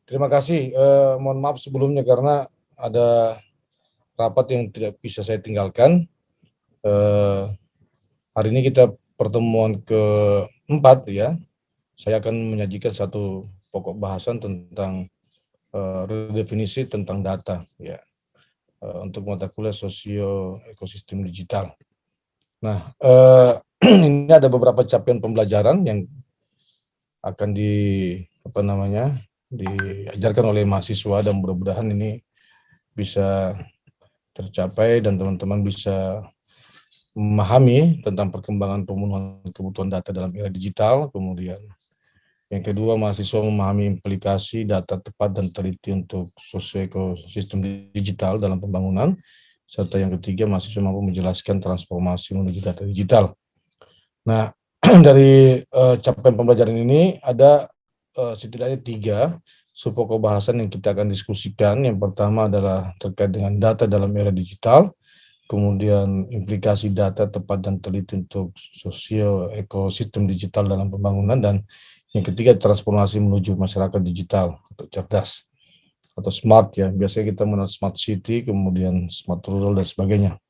Terima kasih. Mohon maaf sebelumnya karena ada rapat yang tidak bisa saya tinggalkan. Hari ini kita pertemuan keempat ya. Saya akan menyajikan satu pokok bahasan tentang redefinisi tentang data ya untuk mata kuliah sosio ekosistem digital. Nah, ini ada beberapa capaian pembelajaran yang akan diajarkan oleh mahasiswa dan mudah-mudahan ini bisa tercapai dan teman-teman bisa memahami tentang perkembangan pemenuhan kebutuhan data dalam era digital. Kemudian yang kedua, mahasiswa memahami implikasi data tepat dan teliti untuk ekosistem digital dalam pembangunan. Serta yang ketiga, mahasiswa mampu menjelaskan transformasi menuju data digital. Nah, dari capaian pembelajaran ini ada setidaknya 3 subpokok bahasan yang kita akan diskusikan. Yang pertama adalah terkait dengan data dalam era digital, kemudian implikasi data tepat dan teliti untuk sosio ekosistem digital dalam pembangunan, dan yang ketiga transformasi menuju masyarakat digital atau cerdas atau smart ya. Biasanya kita mengenal smart city, kemudian smart rural dan sebagainya.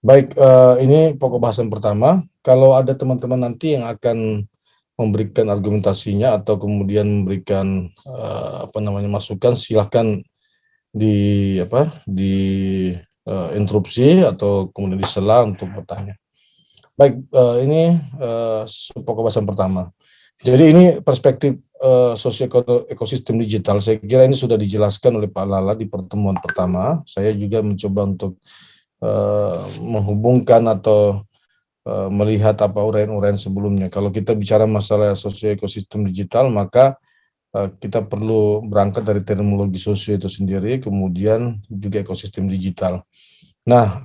Baik, ini pokok bahasan pertama. Kalau ada teman-teman nanti yang akan memberikan argumentasinya atau kemudian memberikan masukan, silahkan interupsi atau kemudian disela untuk bertanya. Baik, ini pokok bahasan pertama. Jadi ini perspektif ekosistem digital. Saya kira ini sudah dijelaskan oleh Pak Lala di pertemuan pertama. Saya juga mencoba untuk menghubungkan atau melihat apa uraian-uraian sebelumnya. Kalau kita bicara masalah sosio ekosistem digital, maka kita perlu berangkat dari terminologi sosio itu sendiri, kemudian juga ekosistem digital. Nah,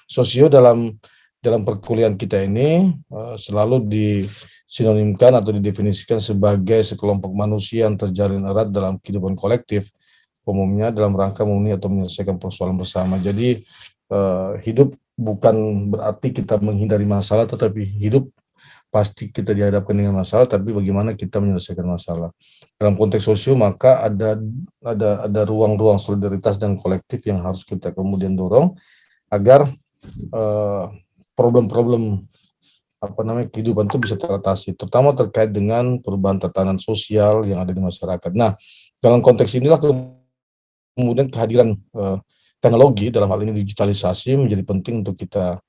sosio dalam perkuliahan kita ini selalu disinonimkan atau didefinisikan sebagai sekelompok manusia yang terjalin erat dalam kehidupan kolektif, umumnya dalam rangka memenuhi atau menyelesaikan persoalan bersama. Jadi hidup bukan berarti kita menghindari masalah, tetapi hidup pasti kita dihadapkan dengan masalah, tapi bagaimana kita menyelesaikan masalah. Dalam konteks sosio, maka ada ruang-ruang solidaritas dan kolektif yang harus kita kemudian dorong agar problem-problem kehidupan itu bisa teratasi, terutama terkait dengan perubahan tatanan sosial yang ada di masyarakat. Nah, dalam konteks inilah kemudian kehadiran teknologi, dalam hal ini digitalisasi, menjadi penting untuk kita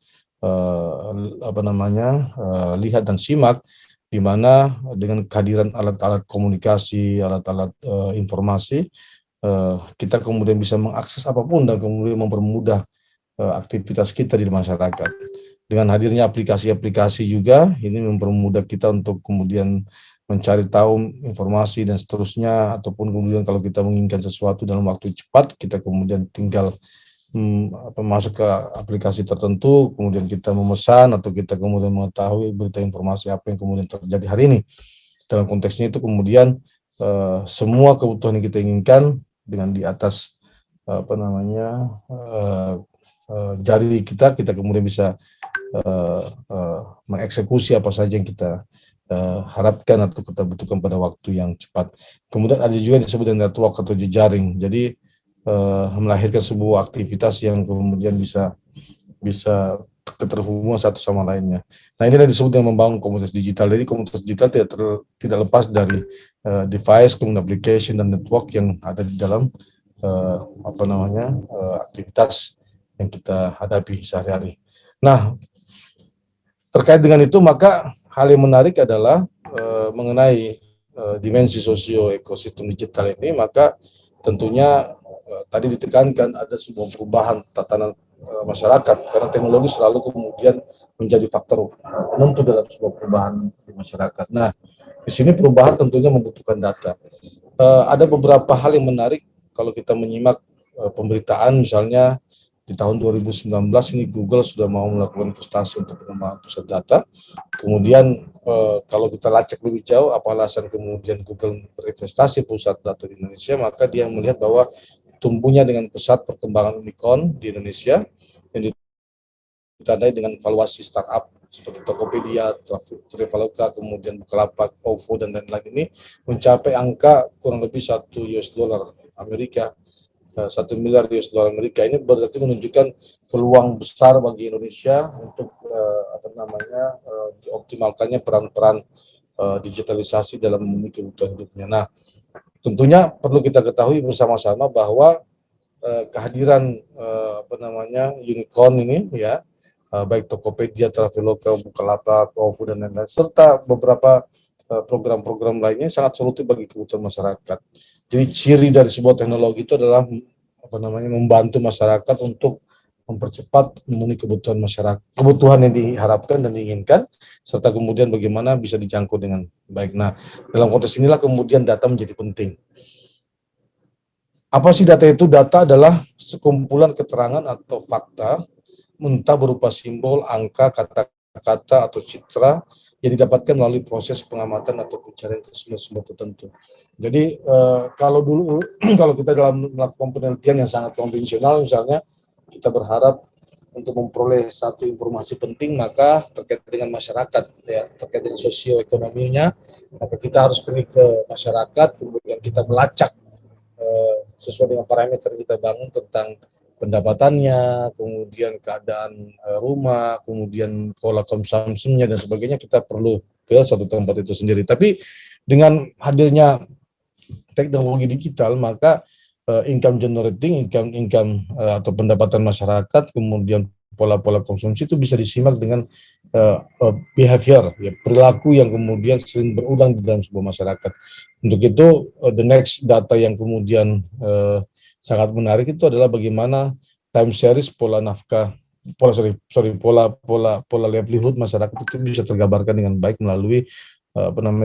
lihat dan simak, di mana dengan kehadiran alat-alat komunikasi, alat-alat informasi, kita kemudian bisa mengakses apapun dan kemudian mempermudah aktivitas kita di masyarakat. Dengan hadirnya aplikasi-aplikasi juga, ini mempermudah kita untuk kemudian mencari tahu informasi dan seterusnya, ataupun kemudian kalau kita menginginkan sesuatu dalam waktu cepat, kita kemudian tinggal masuk ke aplikasi tertentu, kemudian kita memesan atau kita kemudian mengetahui berita informasi apa yang kemudian terjadi hari ini. Dalam konteksnya itu kemudian semua kebutuhan yang kita inginkan dengan di atas jari kita kemudian bisa mengeksekusi apa saja yang kita harapkan atau kita butuhkan pada waktu yang cepat. Kemudian ada juga disebut dengan network atau jejaring. Jadi melahirkan sebuah aktivitas yang kemudian bisa keterhubungan satu sama lainnya. Nah, inilah disebut dengan membangun komunitas digital. Jadi komunitas digital tidak lepas dari device, kemudian application dan network yang ada di dalam aktivitas yang kita hadapi sehari-hari. Nah, terkait dengan itu, maka hal yang menarik adalah mengenai dimensi sosio ekosistem digital ini, maka tentunya tadi ditekankan ada sebuah perubahan tatanan masyarakat, karena teknologi selalu kemudian menjadi faktor penentu dalam sebuah perubahan di masyarakat. Nah, di sini perubahan tentunya membutuhkan data. Ada beberapa hal yang menarik kalau kita menyimak pemberitaan, misalnya di tahun 2019 ini Google sudah mau melakukan investasi untuk pengembangan pusat data. Kemudian kalau kita lacak lebih jauh apa alasan kemudian Google berinvestasi pusat data di Indonesia, maka dia melihat bahwa tumbuhnya dengan pesat perkembangan unicorn di Indonesia yang ditandai dengan valuasi startup seperti Tokopedia, Traveloka, kemudian Bukalapak, OVO, dan lain-lain ini mencapai angka kurang lebih $1 Amerika, 1 miliar US dollar Amerika. Ini berarti menunjukkan peluang besar bagi Indonesia untuk dioptimalkannya peran-peran digitalisasi dalam memenuhi kebutuhan hidupnya. Nah, tentunya perlu kita ketahui bersama-sama bahwa kehadiran unicorn ini ya, baik Tokopedia, Traveloka, Bukalapak, OVO, dan lain-lain, serta beberapa program-program lainnya sangat solutif bagi kebutuhan masyarakat. Jadi ciri dari sebuah teknologi itu adalah membantu masyarakat untuk mempercepat memenuhi kebutuhan masyarakat, kebutuhan yang diharapkan dan diinginkan, serta kemudian bagaimana bisa dijangkau dengan baik. Nah, dalam konteks inilah kemudian data menjadi penting. Apa sih data itu? Data adalah sekumpulan keterangan atau fakta, entah berupa simbol, angka, kata-kata, atau citra yang didapatkan melalui proses pengamatan atau pencarian ke sumber-sumber tertentu. Jadi kalau dulu kalau kita dalam melakukan penelitian yang sangat konvensional, misalnya kita berharap untuk memperoleh satu informasi penting, maka terkait dengan masyarakat, ya, terkait dengan sosioekonominya, maka kita harus pergi ke masyarakat, kemudian kita melacak sesuai dengan parameter kita bangun tentang pendapatannya, kemudian keadaan rumah, kemudian pola konsumsinya dan sebagainya, kita perlu ke suatu tempat itu sendiri. Tapi dengan hadirnya teknologi digital, maka income generating, income atau pendapatan masyarakat, kemudian pola-pola konsumsi itu bisa disimak dengan behavior, ya, perilaku yang kemudian sering berulang di dalam sebuah masyarakat. Untuk itu, the next data yang kemudian sangat menarik itu adalah bagaimana time series pola nafkah, pola livelihood masyarakat itu bisa tergambarkan dengan baik melalui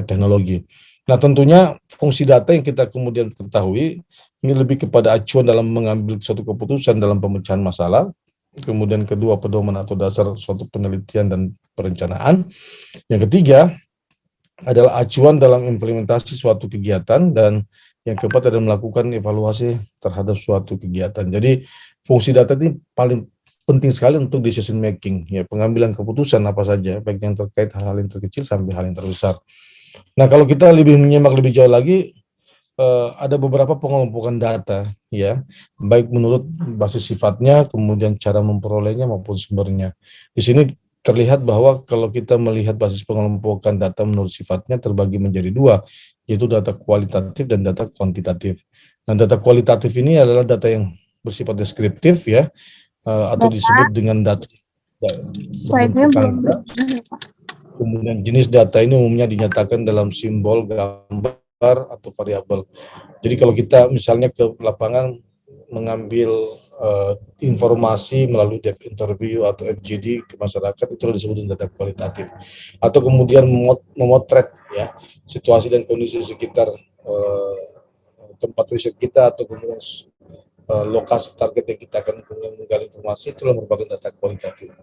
teknologi. Nah, tentunya fungsi data yang kita kemudian ketahui ini lebih kepada acuan dalam mengambil suatu keputusan dalam pemecahan masalah. Kemudian kedua, pedoman atau dasar suatu penelitian dan perencanaan. Yang ketiga adalah acuan dalam implementasi suatu kegiatan, dan yang keempat adalah melakukan evaluasi terhadap suatu kegiatan. Jadi fungsi data ini paling penting sekali untuk decision making, ya, pengambilan keputusan apa saja, baik yang terkait hal yang terkecil sampai hal yang terbesar. Nah, kalau kita lebih menyimak lebih jauh lagi, ada beberapa pengelompokan data, ya, baik menurut basis sifatnya, kemudian cara memperolehnya maupun sumbernya. Di sini terlihat bahwa kalau kita melihat basis pengelompokan data menurut sifatnya terbagi menjadi dua, yaitu data kualitatif dan data kuantitatif. Nah, data kualitatif ini adalah data yang bersifat deskriptif, ya, atau disebut dengan data berbentuk angka. Kemudian jenis data ini umumnya dinyatakan dalam simbol, gambar, atau variabel. Jadi kalau kita misalnya ke lapangan mengambil informasi melalui deep interview atau FGD ke masyarakat, itu disebut data kualitatif. Atau kemudian memotret, ya, situasi dan kondisi sekitar tempat riset kita, atau kemudian lokasi target yang kita akan menggali informasi, itu merupakan data kualitatif.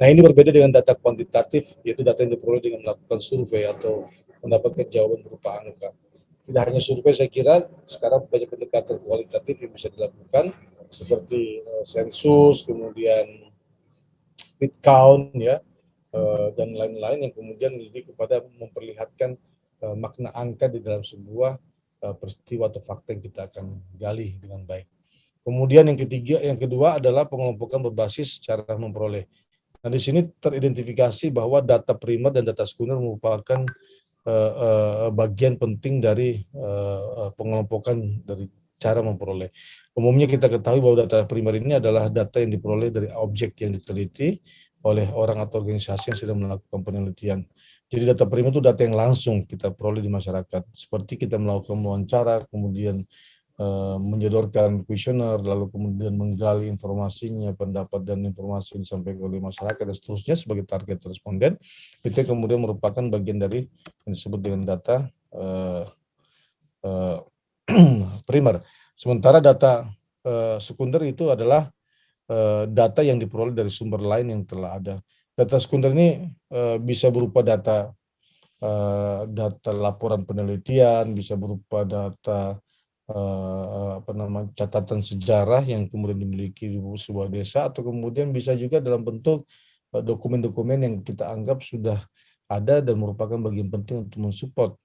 Nah, ini berbeda dengan data kuantitatif, yaitu data yang diperoleh dengan melakukan survei atau mendapatkan jawaban berupa angka. Tidak hanya survei, saya kira sekarang banyak pendekatan kualitatif yang bisa dilakukan, seperti sensus, kemudian feed count, ya, dan lain-lain, yang kemudian lebih kepada memperlihatkan makna angka di dalam sebuah peristiwa atau fakta yang kita akan gali dengan baik. Kemudian yang kedua adalah pengelompokan berbasis cara memperoleh. Nah, di sini teridentifikasi bahwa data primer dan data sekunder merupakan bagian penting dari pengelompokan dari cara memperoleh. Umumnya kita ketahui bahwa data primer ini adalah data yang diperoleh dari objek yang diteliti oleh orang atau organisasi yang sedang melakukan penelitian. Jadi data primer itu data yang langsung kita peroleh di masyarakat, seperti kita melakukan wawancara, kemudian menyodorkan kuesioner, lalu kemudian menggali informasinya, pendapat dan informasi yang disampaikan oleh masyarakat dan seterusnya sebagai target responden. Itu kemudian merupakan bagian dari yang disebut dengan data primer. Sementara data sekunder itu adalah data yang diperoleh dari sumber lain yang telah ada. Data sekunder ini bisa berupa data laporan penelitian, bisa berupa data catatan sejarah yang kemudian dimiliki di sebuah desa, atau kemudian bisa juga dalam bentuk dokumen-dokumen yang kita anggap sudah ada dan merupakan bagian penting untuk mensupport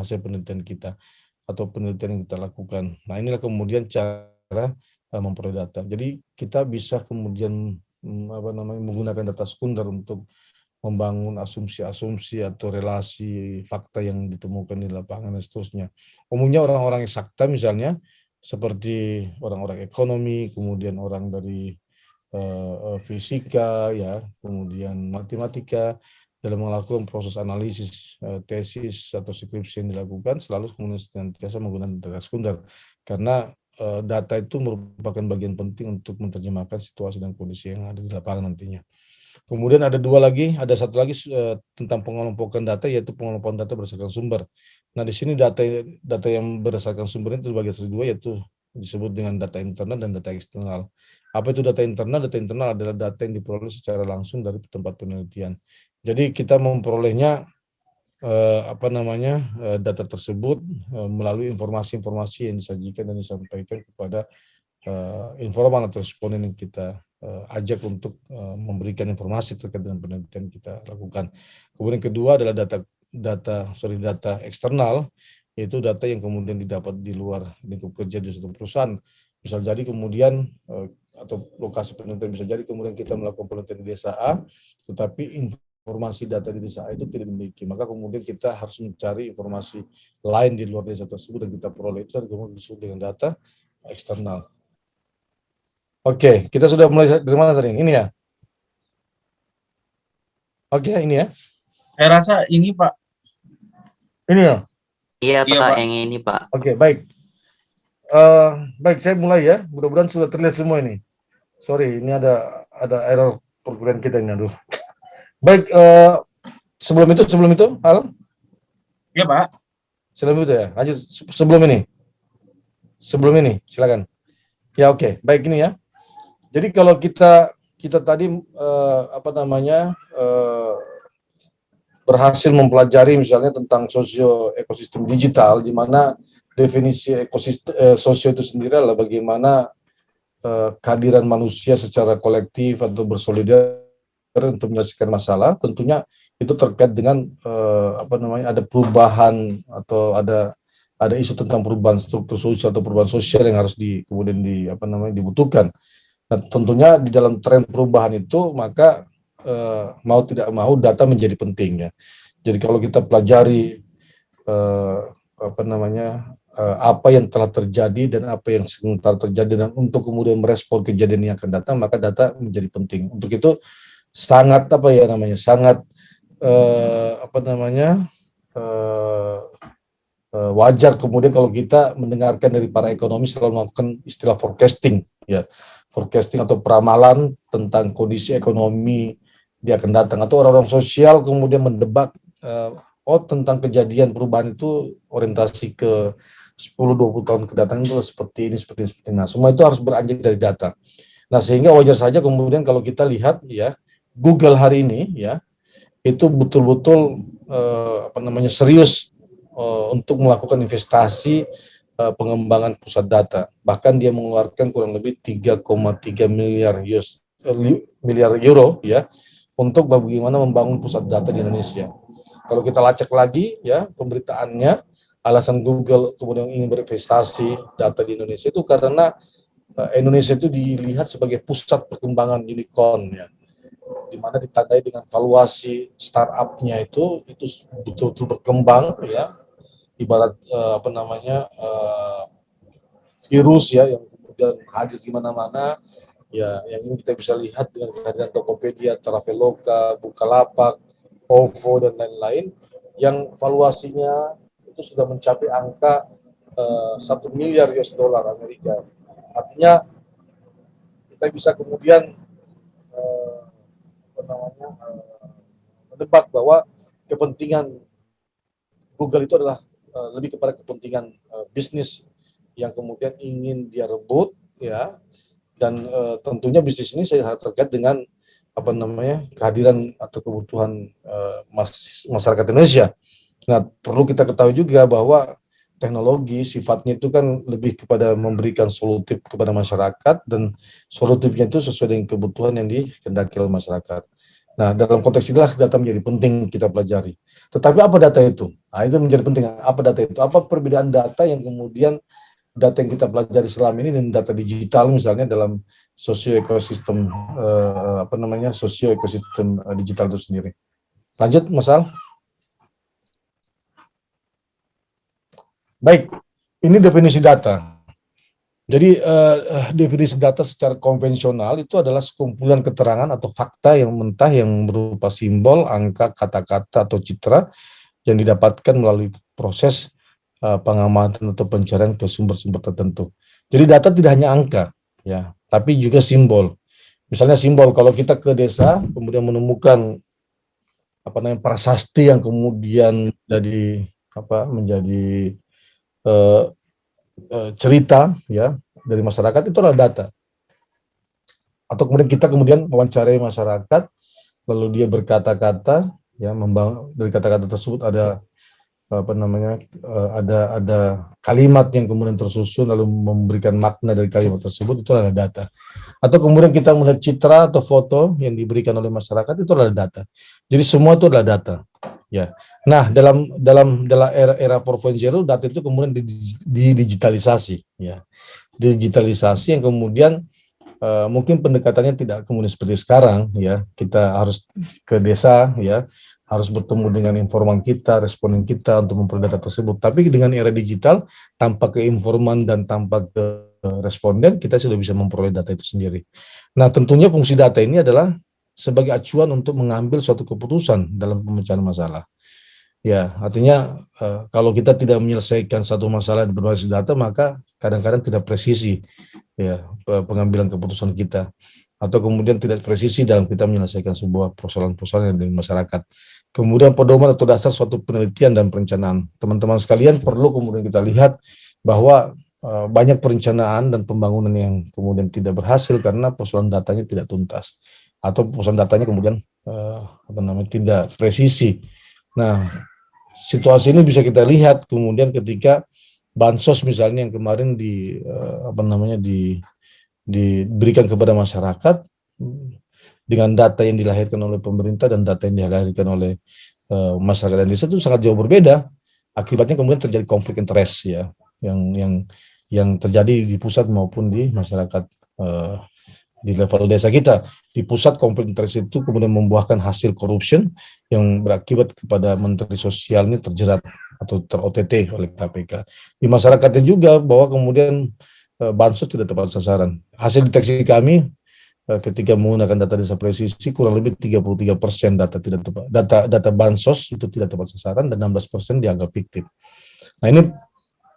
hasil penelitian kita atau penelitian yang kita lakukan. Nah, inilah kemudian cara memperoleh data. Jadi kita bisa kemudian menggunakan data sekunder untuk membangun asumsi-asumsi atau relasi fakta yang ditemukan di lapangan dan seterusnya. Umumnya orang-orang eksakta misalnya seperti orang-orang ekonomi, kemudian orang dari fisika, ya, kemudian matematika, dalam melakukan proses analisis tesis atau skripsi yang dilakukan selalu kemudian senantiasa menggunakan data sekunder karena data itu merupakan bagian penting untuk menerjemahkan situasi dan kondisi yang ada di lapangan nantinya. Kemudian ada satu lagi tentang pengelompokan data, yaitu pengelompokan data berdasarkan sumber. Nah, di sini data yang berdasarkan sumber itu terbagi atas dua, yaitu disebut dengan data internal dan data eksternal. Apa itu data internal? Data internal adalah data yang diperoleh secara langsung dari tempat penelitian. Jadi kita memperolehnya data tersebut melalui informasi-informasi yang disajikan dan disampaikan kepada informan atau responden yang kita ajak untuk memberikan informasi terkait dengan penelitian kita lakukan. Kemudian kedua adalah data eksternal, yaitu data yang kemudian didapat di luar lingkup kerja di suatu perusahaan. Bisa jadi kemudian atau lokasi penelitian bisa jadi kemudian kita melakukan penelitian di desa A, tetapi informasi data di desa A itu tidak dimiliki. Maka kemudian kita harus mencari informasi lain di luar desa tersebut dan kita peroleh itu dan kemudian disebut dengan data eksternal. Oke, kita sudah mulai dari mana tadi? Ini ya? Oke, ini ya? Saya rasa ini, Pak. Ini ya? Iya, Iya, Pak, Pak. yang ini, Pak. Oke, baik. Baik, saya mulai ya. Mudah-mudahan sudah terlihat semua ini. Sorry, ini ada error program kita ini. Aduh. Baik, sebelum itu, Al? Iya, Pak. Sebelum itu ya, lanjut sebelum ini, silakan. Ya, oke, baik ini ya. Jadi kalau kita tadi berhasil mempelajari misalnya tentang sosio ekosistem digital, di mana definisi ekosistem sosio itu sendiri adalah bagaimana kehadiran manusia secara kolektif atau bersolidar untuk menyelesaikan masalah. Tentunya itu terkait dengan ada perubahan atau ada isu tentang perubahan struktur sosial atau perubahan sosial yang harus kemudian dibutuhkan. Nah, tentunya di dalam tren perubahan itu maka mau tidak mau data menjadi penting ya. Jadi kalau kita pelajari apa yang telah terjadi dan apa yang sebentar terjadi dan untuk kemudian merespon kejadian yang akan datang, maka data menjadi penting. Untuk itu sangat wajar kemudian kalau kita mendengarkan dari para ekonomi selalu melakukan istilah forecasting ya. Forecasting atau peramalan tentang kondisi ekonomi dia akan datang, atau orang-orang sosial kemudian mendebat tentang kejadian perubahan itu orientasi ke 10-20 tahun kedatangan itu seperti ini. Nah, semua itu harus beranjak dari data. Nah, sehingga wajar saja kemudian kalau kita lihat ya, Google hari ini ya, itu betul-betul serius untuk melakukan investasi pengembangan pusat data. Bahkan dia mengeluarkan kurang lebih 3,3 miliar euro ya untuk bagaimana membangun pusat data di Indonesia. Kalau kita lacak lagi ya pemberitaannya, alasan Google kemudian ingin berinvestasi data di Indonesia itu karena Indonesia itu dilihat sebagai pusat perkembangan unicorn ya, di mana ditandai dengan valuasi startup-nya itu betul-betul berkembang ya, ibarat virus ya yang kemudian hadir di mana-mana ya. Yang ini kita bisa lihat dengan kehadiran Tokopedia, Traveloka, Bukalapak, OVO dan lain-lain yang valuasinya itu sudah mencapai angka 1 miliar US dollar Amerika. Artinya kita bisa kemudian mendebat bahwa kepentingan Google itu adalah lebih kepada kepentingan bisnis yang kemudian ingin dia rebut ya, dan tentunya bisnis ini saya terkait dengan kehadiran atau kebutuhan masyarakat Indonesia. Nah, perlu kita ketahui juga bahwa teknologi sifatnya itu kan lebih kepada memberikan solutif kepada masyarakat, dan solutifnya itu sesuai dengan kebutuhan yang dikehendaki oleh masyarakat. Nah, dalam konteks inilah data menjadi penting kita pelajari. Tetapi apa data itu? Nah, itu menjadi penting. Apa data itu? Apa perbedaan data yang kemudian data yang kita pelajari selama ini dan data digital misalnya dalam sosio ekosistem sosio ekosistem digital itu sendiri. Lanjut, Mas Al. Baik, ini definisi data. Jadi definisi data secara konvensional itu adalah sekumpulan keterangan atau fakta yang mentah yang berupa simbol, angka, kata-kata atau citra yang didapatkan melalui proses pengamatan atau pencarian ke sumber-sumber tertentu. Jadi data tidak hanya angka, ya, tapi juga simbol. Misalnya simbol, kalau kita ke desa kemudian menemukan prasasti yang kemudian menjadi cerita ya dari masyarakat, itu adalah data. Atau kemudian kita mewawancarai masyarakat, lalu dia berkata-kata, ya, dari kata-kata tersebut ada ada kalimat yang kemudian tersusun lalu memberikan makna dari kalimat tersebut, itu adalah data. Atau kemudian kita melihat citra atau foto yang diberikan oleh masyarakat, itu adalah data. Jadi semua itu adalah data. Ya. Nah, dalam era 4.0 data itu kemudian didigitalisasi, ya. Digitalisasi yang kemudian mungkin pendekatannya tidak kemudian seperti sekarang, ya. Kita harus ke desa, ya, harus bertemu dengan informan kita, responden kita untuk memperoleh data tersebut. Tapi dengan era digital, tanpa ke informan dan tanpa ke responden, kita sudah bisa memperoleh data itu sendiri. Nah, tentunya fungsi data ini adalah sebagai acuan untuk mengambil suatu keputusan dalam pemecahan masalah. Ya, artinya kalau kita tidak menyelesaikan satu masalah berbasis data, maka kadang-kadang tidak presisi, ya, pengambilan keputusan kita, atau kemudian tidak presisi dalam kita menyelesaikan sebuah persoalan-persoalan yang di masyarakat. Kemudian pedoman atau dasar suatu penelitian dan perencanaan. Teman-teman sekalian, perlu kemudian kita lihat bahwa banyak perencanaan dan pembangunan yang kemudian tidak berhasil karena persoalan datanya tidak tuntas, atau persoalan datanya kemudian tidak presisi. Nah, situasi ini bisa kita lihat kemudian ketika bansos misalnya yang kemarin diberikan kepada masyarakat dengan data yang dilahirkan oleh pemerintah dan data yang dilahirkan oleh masyarakat dan desa itu sangat jauh berbeda. Akibatnya kemudian terjadi konflik interest, ya, yang terjadi di pusat maupun di masyarakat, di level desa kita. Di pusat konflik interest itu kemudian membuahkan hasil corruption yang berakibat kepada Menteri Sosial ini terjerat atau ter-OTT oleh KPK. Di masyarakatnya juga bahwa kemudian bansos tidak tepat sasaran. Hasil deteksi kami ketika menggunakan data desa presisi, kurang lebih 33% data tidak tepat, data bansos itu tidak tepat sasaran, dan 16% dianggap fiktif. Nah, ini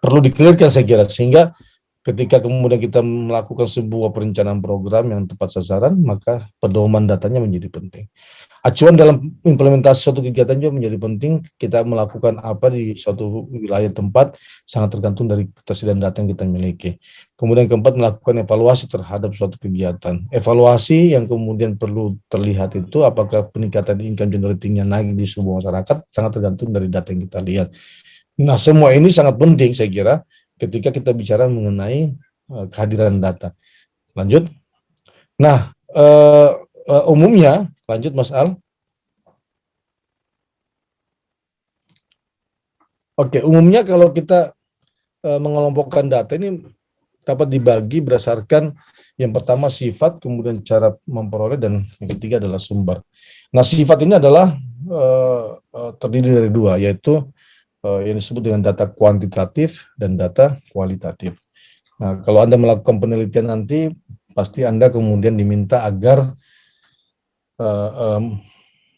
perlu di-clearkan saya kira, sehingga ketika kemudian kita melakukan sebuah perencanaan program yang tepat sasaran, maka pedoman datanya menjadi penting. Acuan dalam implementasi suatu kegiatan juga menjadi penting. Kita melakukan apa di suatu wilayah tempat sangat tergantung dari ketersediaan data yang kita miliki. Kemudian keempat, melakukan evaluasi terhadap suatu kegiatan. Evaluasi yang kemudian perlu terlihat itu apakah peningkatan income generating-nya naik di sebuah masyarakat sangat tergantung dari data yang kita lihat. Nah, semua ini sangat penting saya kira ketika kita bicara mengenai kehadiran data. Lanjut. Nah, umumnya, lanjut Mas Al. Oke, umumnya kalau kita mengelompokkan data ini dapat dibagi berdasarkan yang pertama sifat, kemudian cara memperoleh, dan yang ketiga adalah sumber. Nah, sifat ini adalah terdiri dari dua, yaitu yang disebut dengan data kuantitatif dan data kualitatif. Nah, kalau Anda melakukan penelitian nanti, pasti Anda kemudian diminta agar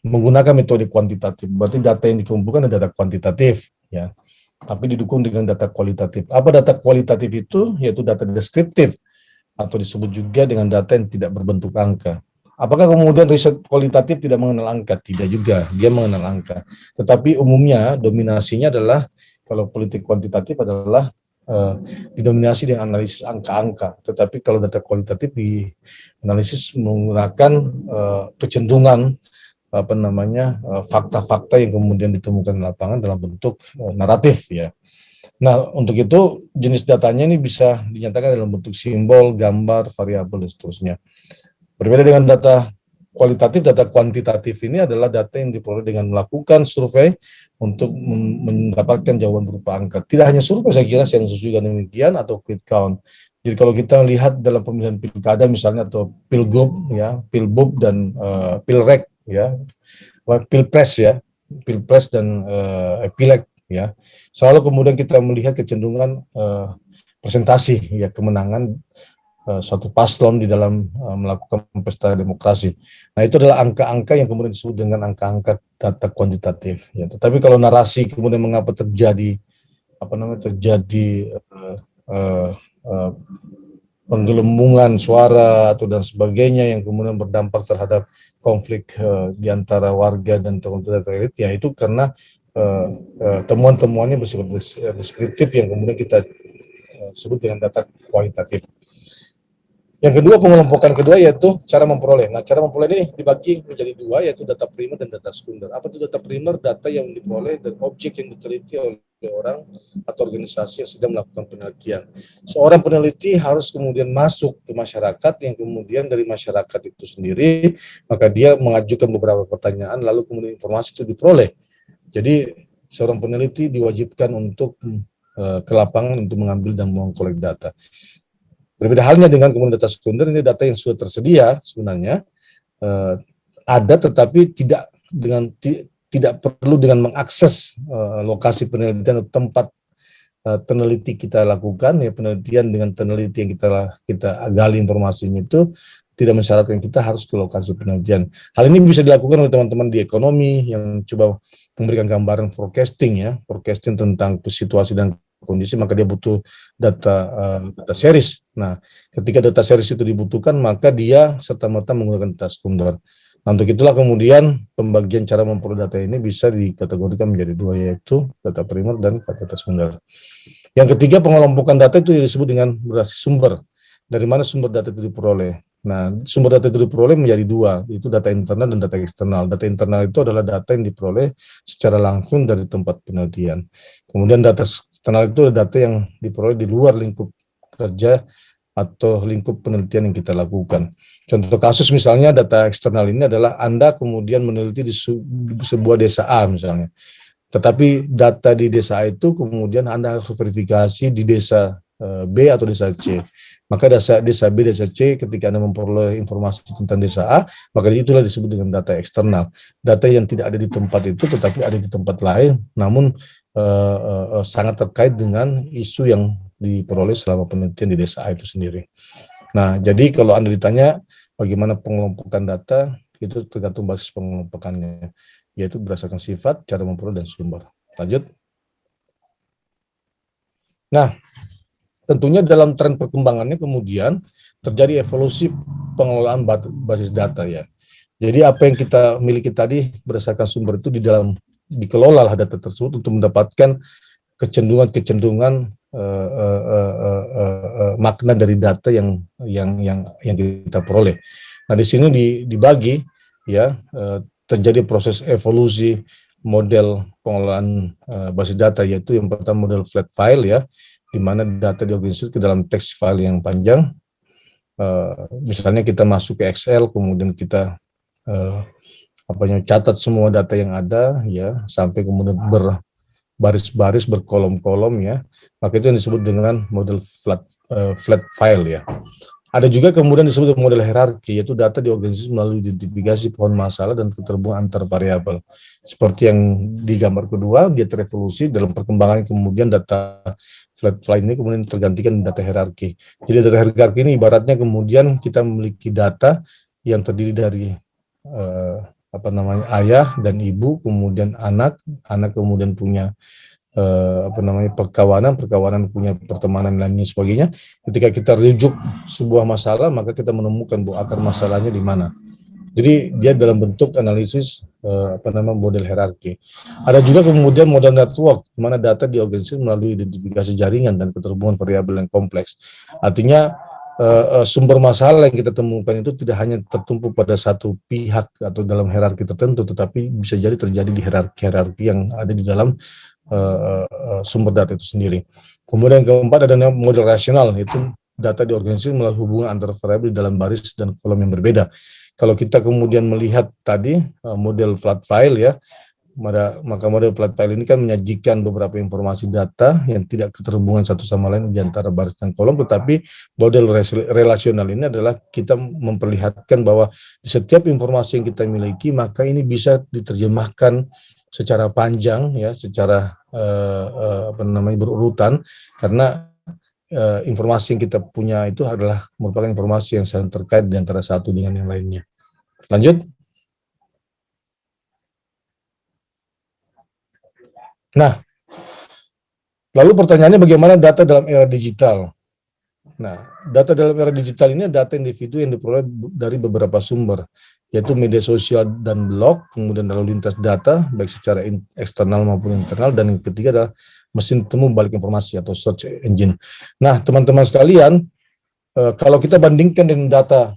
menggunakan metode kuantitatif. Berarti data yang dikumpulkan adalah data kuantitatif, ya, tapi didukung dengan data kualitatif. Apa data kualitatif itu? Yaitu data deskriptif, atau disebut juga dengan data yang tidak berbentuk angka. Apakah kemudian riset kualitatif tidak mengenal angka? Tidak juga, dia mengenal angka. Tetapi umumnya dominasinya adalah, kalau politik kuantitatif adalah didominasi dengan analisis angka-angka. Tetapi kalau data kualitatif dianalisis menggunakan kecenderungan fakta-fakta yang kemudian ditemukan di lapangan dalam bentuk naratif, ya. Nah, untuk itu jenis datanya ini bisa dinyatakan dalam bentuk simbol, gambar, variabel, dan seterusnya. Berbeda dengan data kualitatif, data kuantitatif ini adalah data yang diperoleh dengan melakukan survei untuk mendapatkan jawaban berupa angka. Tidak hanya survei, saya kira sensus juga demikian, atau quick count. Jadi kalau kita lihat dalam pemilihan pilkada misalnya, atau pilgub ya, pilbub dan pilrek ya, pilpres ya, pilpres dan pileg ya, selalu kemudian kita melihat kecenderungan presentasi ya kemenangan suatu paslon di dalam melakukan pesta demokrasi. Nah, itu adalah angka-angka yang kemudian disebut dengan angka-angka data kuantitatif. Ya. Tetapi kalau narasi kemudian mengapa terjadi uh, uh, penggelembungan suara atau dan sebagainya yang kemudian berdampak terhadap konflik di antara warga dan tokoh-tokoh elit, ya itu karena temuan-temuannya bersifat deskriptif yang kemudian kita sebut dengan data kualitatif. Yang kedua, pengelompokan kedua yaitu cara memperoleh. Nah, cara memperoleh ini dibagi menjadi dua, yaitu data primer dan data sekunder. Apa itu data primer? Data yang diperoleh dan objek yang diteliti oleh orang atau organisasi yang sedang melakukan penelitian. Seorang peneliti harus kemudian masuk ke masyarakat, yang kemudian dari masyarakat itu sendiri, maka dia mengajukan beberapa pertanyaan, lalu kemudian informasi itu diperoleh. Jadi, seorang peneliti diwajibkan untuk ke lapangan untuk mengambil dan mengkolek data. Berbeda halnya dengan kemudian data sekunder, ini data yang sudah tersedia sebenarnya, ada tetapi tidak perlu dengan mengakses lokasi penelitian atau tempat peneliti kita lakukan, ya penelitian dengan peneliti yang kita gali informasinya itu tidak mensyaratkan kita harus ke lokasi penelitian. Hal ini bisa dilakukan oleh teman-teman di ekonomi yang coba memberikan gambaran forecasting tentang situasi dan kondisi, maka dia butuh data series. Nah, ketika data series itu dibutuhkan, maka dia serta-merta menggunakan data sekunder. Nah, untuk itulah kemudian pembagian cara memperoleh data ini bisa dikategorikan menjadi dua, yaitu data primer dan data sekunder. Yang ketiga, pengelompokan data itu disebut dengan berbasis sumber. Dari mana sumber data itu diperoleh? Nah, sumber data itu diperoleh menjadi dua, itu data internal dan data eksternal. Data internal itu adalah data yang diperoleh secara langsung dari tempat penelitian. Kemudian data eksternal itu adalah data yang diperoleh di luar lingkup kerja atau lingkup penelitian yang kita lakukan. Contoh kasus misalnya data eksternal ini adalah Anda kemudian meneliti di sebuah desa A misalnya. Tetapi data di desa A itu kemudian Anda harus verifikasi di desa B atau desa C. Maka desa B, desa C, ketika Anda memperoleh informasi tentang desa A, maka itulah disebut dengan data eksternal. Data yang tidak ada di tempat itu, tetapi ada di tempat lain, namun sangat terkait dengan isu yang diperoleh selama penelitian di desa A itu sendiri. Nah, jadi kalau Anda ditanya bagaimana pengelompokan data, itu tergantung basis pengelompokannya, yaitu berdasarkan sifat, cara memperoleh, dan sumber. Lanjut. Nah, tentunya dalam tren perkembangannya kemudian terjadi evolusi pengelolaan basis data ya. Jadi apa yang kita miliki tadi berdasarkan sumber itu dikelola data tersebut untuk mendapatkan kecenderungan makna dari data yang kita peroleh. Nah, di sini dibagi ya, terjadi proses evolusi model pengelolaan basis data, yaitu yang pertama model flat file ya, di mana data diorganisir ke dalam teks file yang panjang. Misalnya kita masuk ke Excel, kemudian kita catat semua data yang ada ya, sampai kemudian berbaris-baris, berkolom-kolom ya, maka itu yang disebut dengan model flat file ya. Ada juga kemudian disebut model hierarki, yaitu data diorganisir melalui identifikasi pohon masalah dan keterhubungan antar variabel. Seperti yang di gambar kedua, dia terevolusi dalam perkembangan, kemudian data flat file ini kemudian tergantikan data hierarki. Jadi data hierarki ini ibaratnya kemudian kita memiliki data yang terdiri dari ayah dan ibu, kemudian anak kemudian punya perkawanan punya pertemanan dan lain sebagainya. Ketika kita rujuk sebuah masalah, maka kita menemukan bahwa akar masalahnya di mana. Jadi dia dalam bentuk analisis model hierarki. Ada juga kemudian model network, di mana data diorganisir melalui identifikasi jaringan dan keterhubungan variabel yang kompleks. Artinya sumber masalah yang kita temukan itu tidak hanya tertumpu pada satu pihak atau dalam hierarki tertentu, tetapi bisa jadi terjadi di hierarki yang ada di dalam sumber data itu sendiri. Kemudian keempat ada model rasional, itu data diorganisasi melalui hubungan antara variabel dalam baris dan kolom yang berbeda. Kalau kita kemudian melihat tadi model flat file ya, maka model flat file ini kan menyajikan beberapa informasi data yang tidak keterhubungan satu sama lain di antara baris dan kolom, tetapi model relasional ini adalah kita memperlihatkan bahwa di setiap informasi yang kita miliki, maka ini bisa diterjemahkan secara panjang ya, secara berurutan, karena informasi yang kita punya itu adalah merupakan informasi yang saling terkait di antara satu dengan yang lainnya. Lanjut. Nah, lalu pertanyaannya bagaimana data dalam era digital? Nah, data dalam era digital ini data individu yang diperoleh dari beberapa sumber, yaitu media sosial dan blog, kemudian lalu lintas data, baik secara eksternal maupun internal, dan yang ketiga adalah mesin temu balik informasi atau search engine. Nah, teman-teman sekalian, kalau kita bandingkan dengan data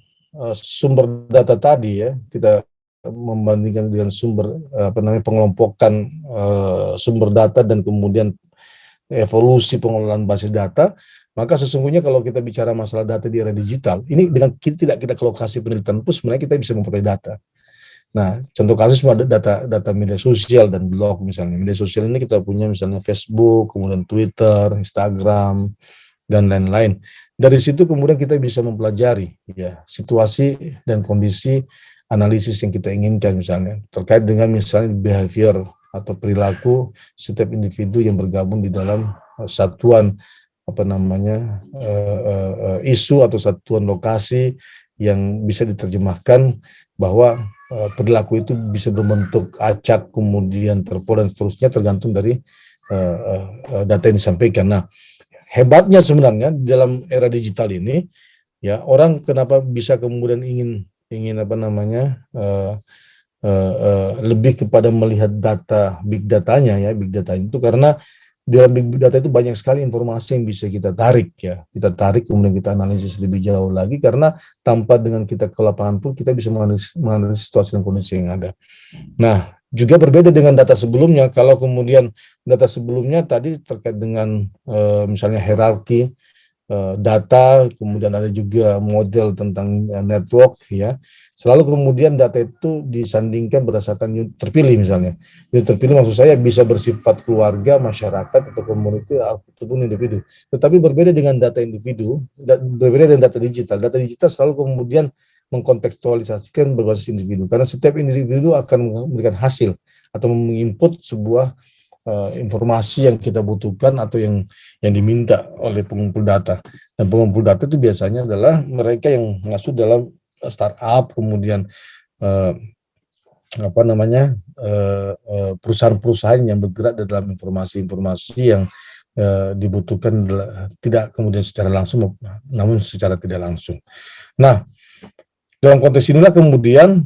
sumber data tadi ya, kita membandingkan dengan sumber pengelompokan sumber data dan kemudian evolusi pengelolaan basis data, maka sesungguhnya kalau kita bicara masalah data di era digital, ini dengan tidak kita ke lokasi penelitian pun sebenarnya kita bisa memperoleh data. Nah, contoh kasus ada data media sosial dan blog misalnya. Media sosial ini kita punya misalnya Facebook, kemudian Twitter, Instagram, dan lain-lain. Dari situ kemudian kita bisa mempelajari ya situasi dan kondisi analisis yang kita inginkan misalnya terkait dengan misalnya behavior atau perilaku setiap individu yang bergabung di dalam satuan isu atau satuan lokasi yang bisa diterjemahkan bahwa perilaku itu bisa berbentuk acak, kemudian terpol dan seterusnya tergantung dari data yang disampaikan. Nah, hebatnya sebenarnya dalam era digital ini ya, orang kenapa bisa kemudian ingin lebih kepada melihat data big datanya ya, big data itu karena dalam big data itu banyak sekali informasi yang bisa kita tarik ya, kita tarik kemudian kita analisis lebih jauh lagi, karena tanpa dengan kita ke lapangan pun kita bisa menganalisis situasi dan kondisi yang ada. Nah, juga berbeda dengan data sebelumnya. Kalau kemudian data sebelumnya tadi terkait dengan misalnya hierarki data, kemudian ada juga model tentang network ya. Selalu kemudian data itu disandingkan berdasarkan unit terpilih misalnya. Unit terpilih maksud saya bisa bersifat keluarga, masyarakat, atau komunitas ataupun individu. Tetapi berbeda dengan data individu, berbeda dengan data digital. Data digital selalu kemudian mengkontekstualisasikan berbasis individu, karena setiap individu akan memberikan hasil atau menginput sebuah informasi yang kita butuhkan atau yang diminta oleh pengumpul data. Dan pengumpul data itu biasanya adalah mereka yang masuk dalam startup, kemudian perusahaan-perusahaan yang bergerak dalam informasi-informasi yang dibutuhkan tidak kemudian secara langsung, namun secara tidak langsung. Nah, dalam konteks inilah kemudian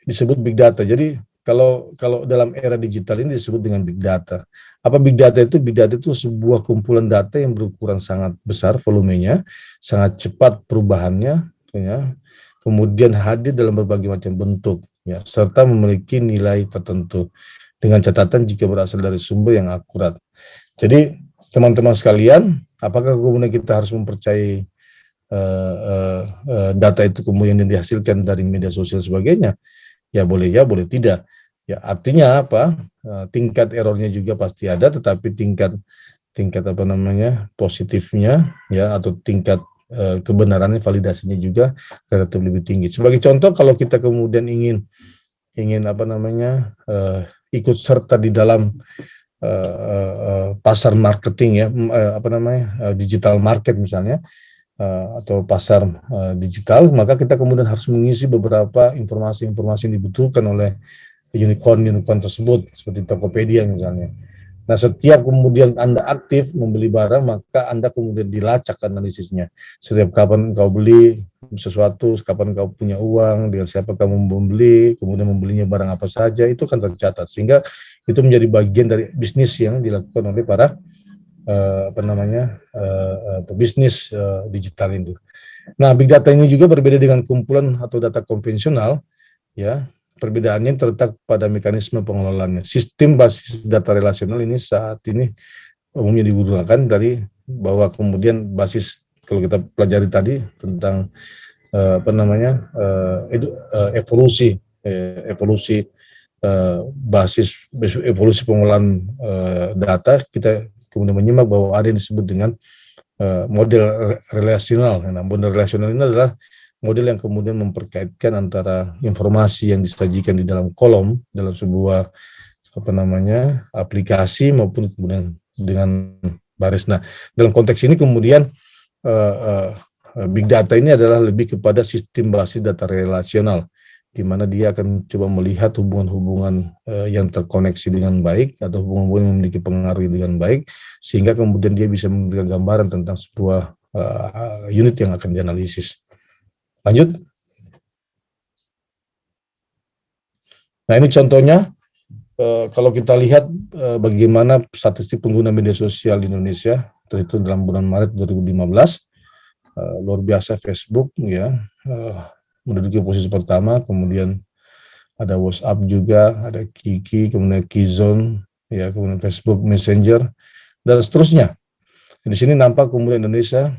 disebut big data. Jadi kalau dalam era digital ini disebut dengan big data. Apa big data itu? Big data itu sebuah kumpulan data yang berukuran sangat besar volumenya, sangat cepat perubahannya, ya, kemudian hadir dalam berbagai macam bentuk, ya, serta memiliki nilai tertentu. Dengan catatan jika berasal dari sumber yang akurat. Jadi teman-teman sekalian, apakah kemudian kita harus mempercayai data itu kemudian yang dihasilkan dari media sosial sebagainya? Ya boleh tidak. Ya artinya apa? Tingkat errornya juga pasti ada, tetapi tingkat positifnya ya, atau tingkat kebenarannya, validasinya juga relatif lebih tinggi. Sebagai contoh, kalau kita kemudian ingin ikut serta di dalam pasar marketing ya, digital market misalnya, atau pasar digital, maka kita kemudian harus mengisi beberapa informasi-informasi yang dibutuhkan oleh unicorn tersebut, seperti Tokopedia misalnya. Nah, setiap kemudian Anda aktif membeli barang, maka Anda kemudian dilacak analisisnya. Setiap kapan kau beli sesuatu, kapan kau punya uang, dengan siapa kamu membeli, kemudian membelinya barang apa saja, itu kan tercatat. Sehingga itu menjadi bagian dari bisnis yang dilakukan oleh para pebisnis digital itu. Nah, big data ini juga berbeda dengan kumpulan atau data konvensional, ya. Perbedaannya terletak pada mekanisme pengelolaannya. Sistem basis data relasional ini saat ini umumnya digunakan dari bahwa kemudian basis, kalau kita pelajari tadi tentang evolusi evolusi pengolahan data, kita kemudian menyimak bahwa ada yang disebut dengan model relasional. Nah, model relasional ini adalah model yang kemudian memperkaitkan antara informasi yang disajikan di dalam kolom dalam sebuah aplikasi maupun kemudian dengan baris. Nah, dalam konteks ini kemudian big data ini adalah lebih kepada sistem basis data relasional, di mana dia akan coba melihat hubungan-hubungan yang terkoneksi dengan baik atau hubungan-hubungan yang memiliki pengaruh dengan baik, sehingga kemudian dia bisa memberikan gambaran tentang sebuah unit yang akan dianalisis. Lanjut. Nah, ini contohnya. Kalau kita lihat bagaimana statistik pengguna media sosial di Indonesia terhitung dalam bulan Maret 2015, luar biasa Facebook ya, menduduki posisi pertama, kemudian ada WhatsApp juga, ada Kiki, kemudian Kizone, ya, kemudian Facebook Messenger, dan seterusnya. Di sini nampak kemudian Indonesia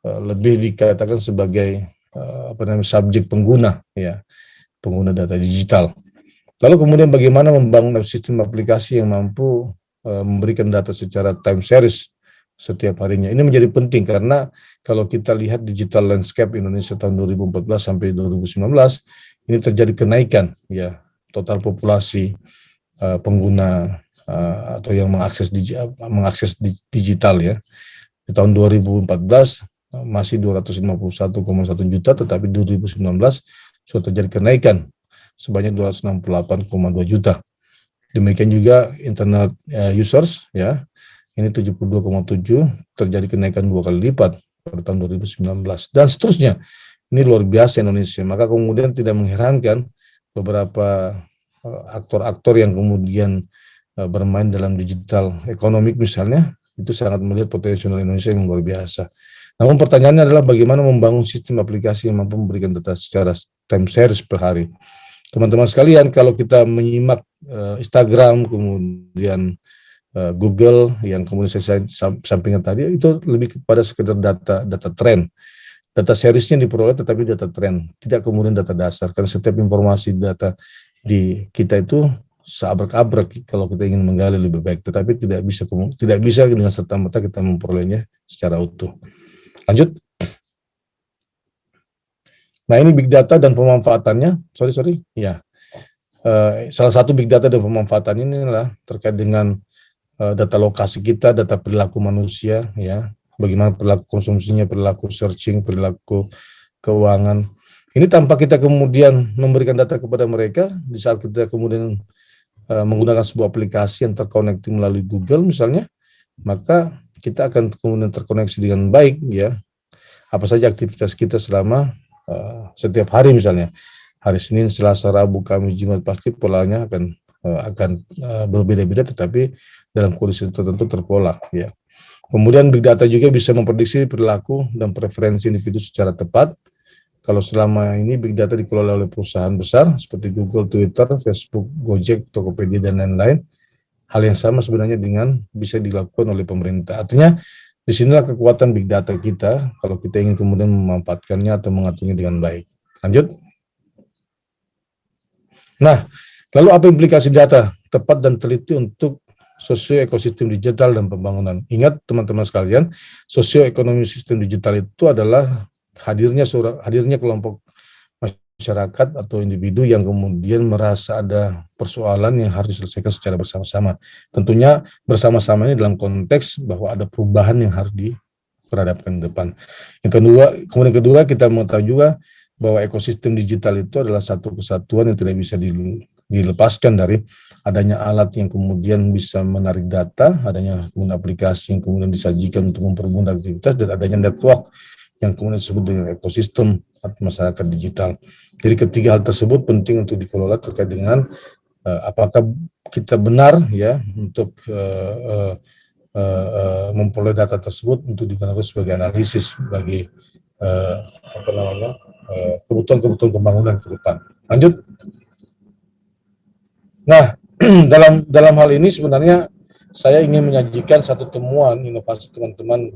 lebih dikatakan sebagai subjek pengguna, ya, pengguna data digital. Lalu kemudian bagaimana membangun sistem aplikasi yang mampu memberikan data secara time series setiap harinya. Ini menjadi penting karena kalau kita lihat digital landscape Indonesia tahun 2014 sampai 2019, ini terjadi kenaikan, ya, total populasi pengguna atau yang mengakses digital, ya. Di tahun 2014 masih 251,1 juta, tetapi 2019 sudah terjadi kenaikan sebanyak 268,2 juta. Demikian juga internet users, ya, ini 72,7, terjadi kenaikan 2 kali lipat pada tahun 2019, dan seterusnya. Ini luar biasa Indonesia. Maka kemudian tidak mengherankan beberapa aktor-aktor yang kemudian bermain dalam digital ekonomi misalnya, itu sangat melihat potensial Indonesia yang luar biasa. Namun pertanyaannya adalah bagaimana membangun sistem aplikasi yang mampu memberikan data secara time series per hari. Teman-teman sekalian, kalau kita menyimak Instagram, kemudian Google, yang kemudian saya sampaikan tadi, itu lebih kepada sekedar data tren. Data seriesnya diperoleh, tetapi data tren, tidak kemudian data dasar. Karena setiap informasi data di kita itu seabrek-abrek kalau kita ingin menggali lebih baik, tetapi tidak bisa dengan serta-merta kita memperolehnya secara utuh. Lanjut. Nah, ini big data dan pemanfaatannya. Ya. Salah satu big data dan pemanfaatan ini adalah terkait dengan data lokasi kita, data perilaku manusia, ya. Bagaimana perilaku konsumsinya, perilaku searching, perilaku keuangan. Ini tanpa kita kemudian memberikan data kepada mereka, di saat kita kemudian menggunakan sebuah aplikasi yang terkoneksi melalui Google misalnya, maka kita akan kemudian terkoneksi dengan baik, ya. Apa saja aktivitas kita selama setiap hari misalnya. Hari Senin, Selasa, Rabu, Kamis, Jumat, pasti polanya akan berbeda-beda, tetapi dalam kondisi tertentu terpola, ya. Kemudian big data juga bisa memprediksi perilaku dan preferensi individu secara tepat. Kalau selama ini big data dikelola oleh perusahaan besar seperti Google, Twitter, Facebook, Gojek, Tokopedia, dan lain-lain, hal yang sama sebenarnya dengan bisa dilakukan oleh pemerintah. Artinya, disinilah kekuatan big data kita kalau kita ingin kemudian memanfaatkannya atau mengaturnya dengan baik. Lanjut. Nah, lalu apa implikasi data tepat dan teliti untuk sosio-ekosistem digital dan pembangunan? Ingat teman-teman sekalian, sosio-ekonomi sistem digital itu adalah hadirnya kelompok masyarakat atau individu yang kemudian merasa ada persoalan yang harus diselesaikan secara bersama-sama. Tentunya bersama-sama ini dalam konteks bahwa ada perubahan yang harus diperhadapkan di depan. Kemudian kedua, kita mengetahui juga bahwa ekosistem digital itu adalah satu kesatuan yang tidak bisa dilepaskan dari adanya alat yang kemudian bisa menarik data, adanya kemudian aplikasi yang kemudian disajikan untuk mempermudah aktivitas, dan adanya network yang kemudian disebut dengan ekosistem masyarakat digital. Jadi ketiga hal tersebut penting untuk dikelola terkait dengan apakah kita benar, ya, untuk memperoleh data tersebut untuk digunakan sebagai analisis bagi apa namanya kebutuhan pembangunan ke depan. Lanjut. Nah, dalam hal ini sebenarnya saya ingin menyajikan satu temuan inovasi teman-teman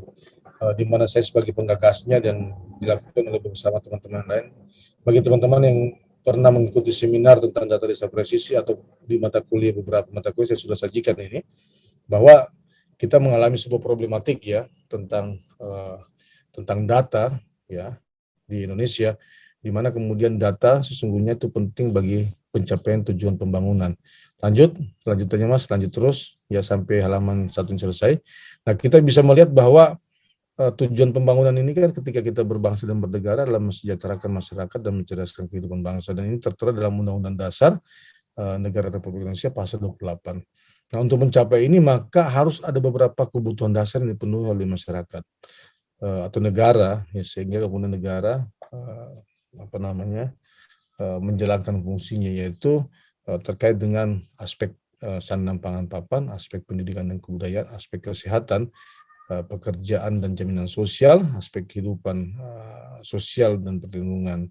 di mana saya sebagai penggagasnya dan dilakukan oleh bersama teman-teman lain. Bagi teman-teman yang pernah mengikuti seminar tentang data desa presisi atau di mata kuliah beberapa mata kuliah saya sudah sajikan ini, bahwa kita mengalami sebuah problematik ya tentang data ya di Indonesia, di mana kemudian data sesungguhnya itu penting bagi pencapaian tujuan pembangunan. Lanjutannya Mas, lanjut terus ya sampai halaman 1 ini selesai. Nah, kita bisa melihat bahwa tujuan pembangunan ini kan ketika kita berbangsa dan bernegara adalah mensejahterakan masyarakat dan mencerdaskan kehidupan bangsa, dan ini tertera dalam Undang-Undang Dasar Negara Republik Indonesia pasal 28. Nah, untuk mencapai ini maka harus ada beberapa kebutuhan dasar yang dipenuhi oleh masyarakat atau negara, ya, sehingga kemudian negara menjalankan fungsinya, yaitu terkait dengan aspek sandang pangan papan, aspek pendidikan dan kebudayaan, aspek kesehatan, pekerjaan dan jaminan sosial, aspek kehidupan sosial dan perlindungan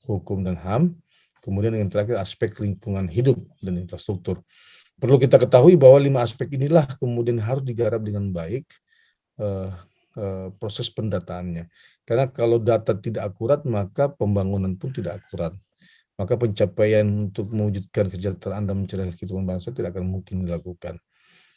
hukum dan HAM, kemudian yang terakhir aspek lingkungan hidup dan infrastruktur. Perlu kita ketahui bahwa 5 aspek inilah kemudian harus digarap dengan baik proses pendataannya. Karena kalau data tidak akurat, maka pembangunan pun tidak akurat. Maka pencapaian untuk mewujudkan kesejahteraan dan mencerdaskan kehidupan bangsa tidak akan mungkin dilakukan.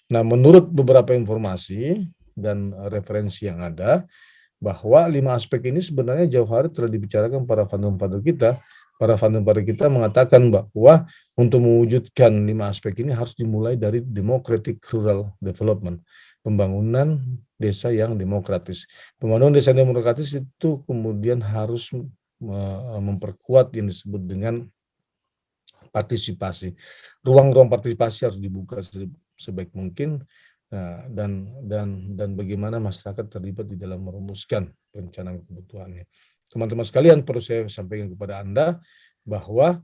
Nah, menurut beberapa informasi dan referensi yang ada, bahwa 5 aspek ini sebenarnya jauh hari telah dibicarakan para founder-founder kita. Para founder-founder kita mengatakan bahwa untuk mewujudkan 5 aspek ini harus dimulai dari democratic rural development, pembangunan desa yang demokratis. Pembangunan desa yang demokratis itu kemudian harus memperkuat yang disebut dengan partisipasi. Ruang-ruang partisipasi harus dibuka sebaik mungkin, dan bagaimana masyarakat terlibat di dalam merumuskan perencanaan kebutuhannya. Teman-teman sekalian, perlu saya sampaikan kepada Anda bahwa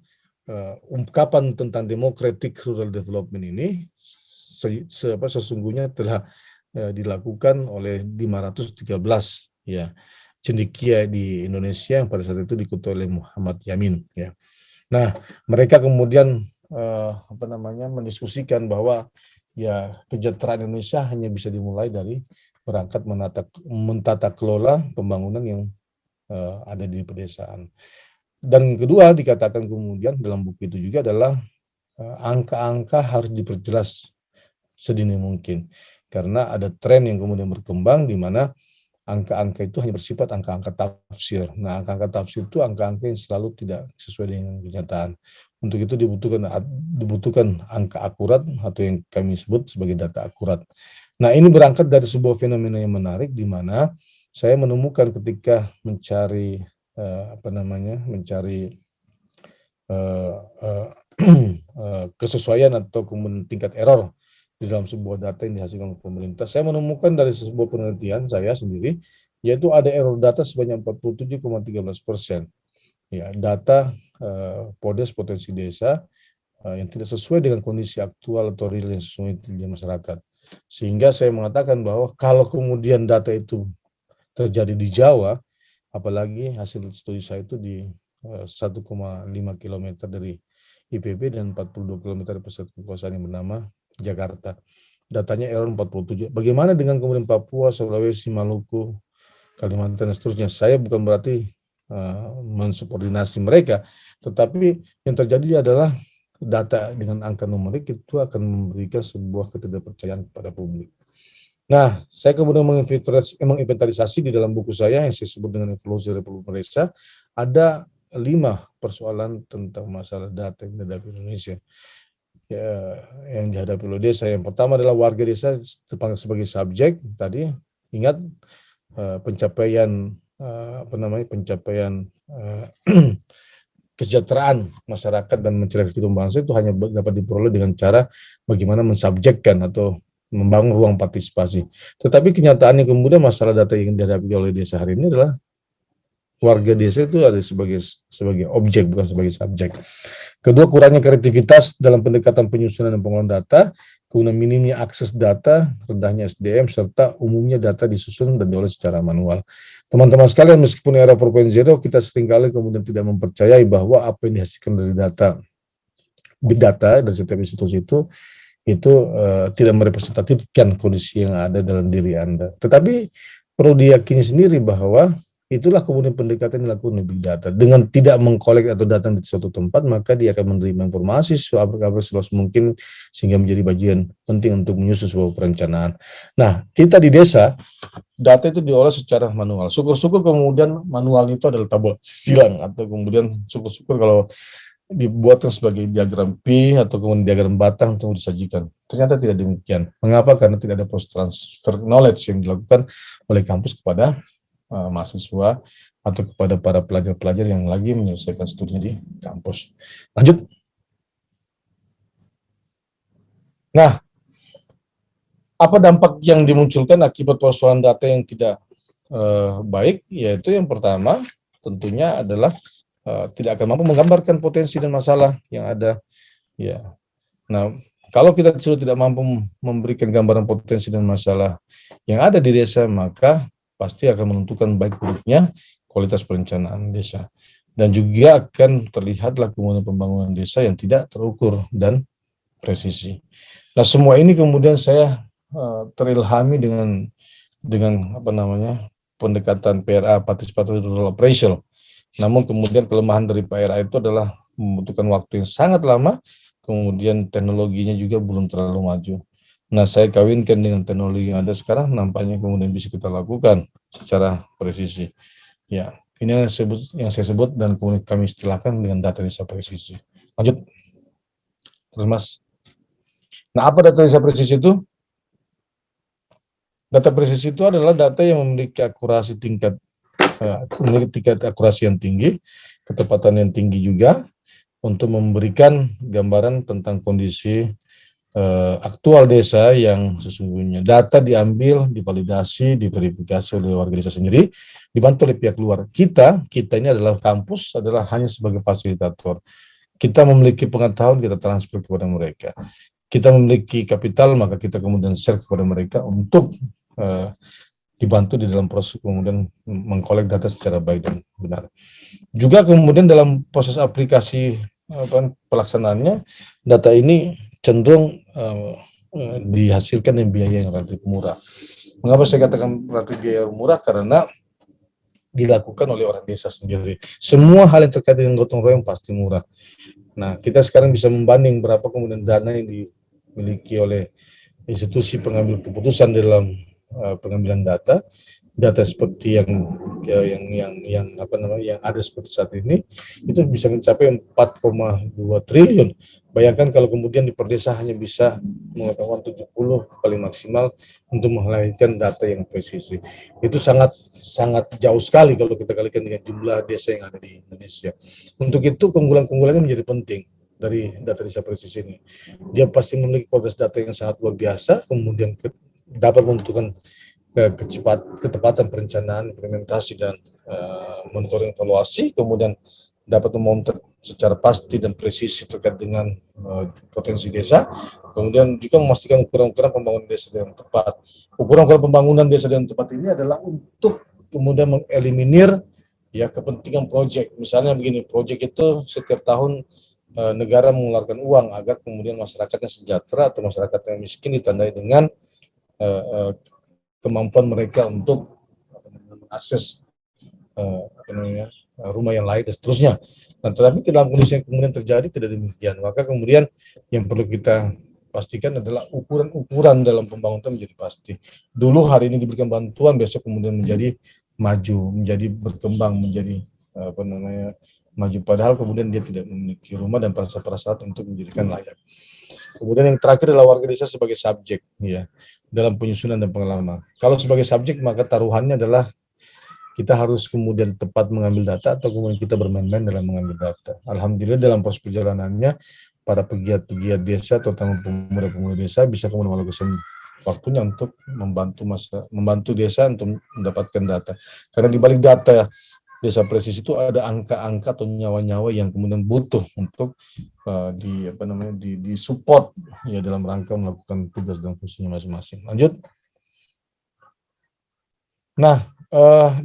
ungkapan tentang democratic rural development ini sesungguhnya telah dilakukan oleh 513 ya cendekia di Indonesia yang pada saat itu diketuai oleh Muhammad Yamin ya. Nah, mereka kemudian mendiskusikan bahwa ya kesejahteraan Indonesia hanya bisa dimulai dari berangkat mentata kelola pembangunan yang ada di pedesaan. Dan kedua dikatakan kemudian dalam buku itu juga adalah angka-angka harus diperjelas sedini mungkin, karena ada tren yang kemudian berkembang di mana angka-angka itu hanya bersifat angka-angka tafsir. Nah, angka-angka tafsir itu angka-angka yang selalu tidak sesuai dengan kenyataan. Untuk itu dibutuhkan angka akurat atau yang kami sebut sebagai data akurat. Nah, ini berangkat dari sebuah fenomena yang menarik di mana saya menemukan ketika mencari kesesuaian atau kemudian tingkat error di dalam sebuah data yang dihasilkan oleh pemerintah. Saya menemukan dari sebuah penelitian saya sendiri, yaitu ada error data sebanyak 47,13%. Ya, data PODES potensi desa yang tidak sesuai dengan kondisi aktual atau real yang sesuai di masyarakat. Sehingga saya mengatakan bahwa kalau kemudian data itu terjadi di Jawa, apalagi hasil studi saya itu di 1,5 km dari IPB dan 42 km dari pusat kekuasaan yang bernama Jakarta. Datanya error 47. Bagaimana dengan kemudian Papua, Sulawesi, Maluku, Kalimantan, dan seterusnya? Saya bukan berarti mensubordinasi mereka, tetapi yang terjadi adalah data dengan angka numerik itu akan memberikan sebuah ketidakpercayaan kepada publik. Nah, saya kemudian menginventarisasi di dalam buku saya yang saya sebut dengan Evolusi Republik Indonesia, ada 5 persoalan tentang masalah data yang dihadapi Indonesia. Yang dihadapi oleh desa. Yang pertama adalah warga desa sebagai subjek. Tadi ingat pencapaian kesejahteraan masyarakat dan mencerdaskan kehidupan bangsa itu hanya dapat diperoleh dengan cara bagaimana mensubjekkan atau membangun ruang partisipasi. Tetapi kenyataannya kemudian masalah data yang dihadapi oleh desa hari ini adalah warga desa itu ada sebagai objek, bukan sebagai subjek. Kedua, kurangnya kreativitas dalam pendekatan penyusunan dan pengolahan data, kemudian minimnya akses data, rendahnya SDM, serta umumnya data disusun dan diolah secara manual. Teman-teman sekalian, meskipun era 4.0, kita seringkali kemudian tidak mempercayai bahwa apa yang dihasilkan dari data, big data dari setiap institusi itu tidak merepresentatifkan kondisi yang ada dalam diri Anda. Tetapi perlu diyakini sendiri bahwa itulah kemudian pendekatan yang dilakukan oleh big data. Dengan tidak mengkolek atau datang di suatu tempat, maka dia akan menerima informasi kabar seluas mungkin sehingga menjadi bagian penting untuk menyusun sebuah perencanaan. Nah, kita di desa, data itu diolah secara manual. Syukur-syukur kemudian manual itu adalah tabel silang, atau kemudian syukur-syukur kalau dibuatkan sebagai diagram P atau kemudian diagram batang untuk disajikan. Ternyata tidak demikian. Mengapa? Karena tidak ada proses transfer knowledge yang dilakukan oleh kampus kepada mahasiswa atau kepada para pelajar-pelajar yang lagi menyelesaikan studinya di kampus. Lanjut. Nah, apa dampak yang dimunculkan akibat persoalan data yang tidak baik? Yaitu yang pertama tentunya adalah tidak akan mampu menggambarkan potensi dan masalah yang ada. Ya. Nah, kalau kita sudah tidak mampu memberikan gambaran potensi dan masalah yang ada di desa, maka pasti akan menentukan baik buruknya kualitas perencanaan desa. Dan juga akan terlihatlah kemudian pembangunan desa yang tidak terukur dan presisi. Nah, semua ini kemudian saya terilhami dengan pendekatan PRA, Participatory Rural Appraisal. Namun kemudian kelemahan dari PRA itu adalah membutuhkan waktu yang sangat lama, kemudian teknologinya juga belum terlalu maju. Nah, saya kawinkan dengan teknologi yang ada sekarang, nampaknya kemudian bisa kita lakukan secara presisi. Ya, ini yang saya sebut dan kemudian kami istilahkan dengan data desa presisi. Lanjut, terus Mas. Nah, apa data desa presisi itu? Data presisi itu adalah data yang memiliki akurasi akurasi yang tinggi, ketepatan yang tinggi juga, untuk memberikan gambaran tentang kondisi aktual desa yang sesungguhnya. Data diambil, divalidasi, diverifikasi oleh warga desa sendiri, dibantu oleh pihak luar. Kita ini adalah kampus, adalah hanya sebagai fasilitator. Kita memiliki pengetahuan, kita transfer kepada mereka. Kita memiliki kapital, maka kita kemudian share kepada mereka untuk dibantu di dalam proses kemudian mengkolek data secara baik dan benar. Juga kemudian dalam proses aplikasi pelaksanaannya, data ini cenderung dihasilkan dengan biaya yang relatif murah. Mengapa saya katakan relatif biaya murah? Karena dilakukan oleh orang desa sendiri. Semua hal yang terkait dengan gotong royong pasti murah. Nah, kita sekarang bisa membanding berapa kemudian dana yang dimiliki oleh institusi pengambil keputusan dalam pengambilan data seperti yang ada seperti saat ini, itu bisa mencapai 4,2 triliun. Bayangkan kalau kemudian di perdesa hanya bisa mengetahui 70 paling maksimal untuk melahirkan data yang presisi. Itu sangat jauh sekali kalau kita kalikan dengan jumlah desa yang ada di Indonesia. Untuk itu keunggulan-keunggulannya menjadi penting dari data desa presisi ini. Dia pasti memiliki kualitas data yang sangat luar biasa, kemudian dapat menentukan ketepatan perencanaan, implementasi, dan monitoring evaluasi, kemudian dapat memonitor secara pasti dan presisi terkait dengan potensi desa, kemudian juga memastikan ukuran-ukuran pembangunan desa yang tepat. Ukuran-ukuran pembangunan desa yang tepat ini adalah untuk kemudian mengeliminir kepentingan proyek. Misalnya begini, proyek itu setiap tahun negara mengeluarkan uang agar kemudian masyarakatnya sejahtera atau masyarakat yang miskin ditandai dengan kemampuan mereka untuk mengakses rumah yang lain dan seterusnya. Nah, tetapi dalam kondisi yang kemudian terjadi tidak demikian. Maka kemudian yang perlu kita pastikan adalah ukuran-ukuran dalam pembangunan menjadi pasti. Dulu hari ini diberikan bantuan, besok kemudian menjadi maju, menjadi berkembang, menjadi maju. Padahal kemudian dia tidak memiliki rumah dan prasyarat untuk menjadikan layak. Kemudian yang terakhir adalah warga desa sebagai subjek dalam penyusunan dan pengalaman. Kalau sebagai subjek, maka taruhannya adalah kita harus kemudian tepat mengambil data atau kemudian kita bermain-main dalam mengambil data. Alhamdulillah dalam proses perjalanannya para pegiat-pegiat desa, terutama pemuda-pemuda desa, bisa kemudian melakukan waktunya untuk membantu desa untuk mendapatkan data. Karena di balik data desa presisi itu ada angka-angka atau nyawa-nyawa yang kemudian butuh untuk di support ya dalam rangka melakukan tugas dan fungsinya masing-masing. Lanjut. Nah,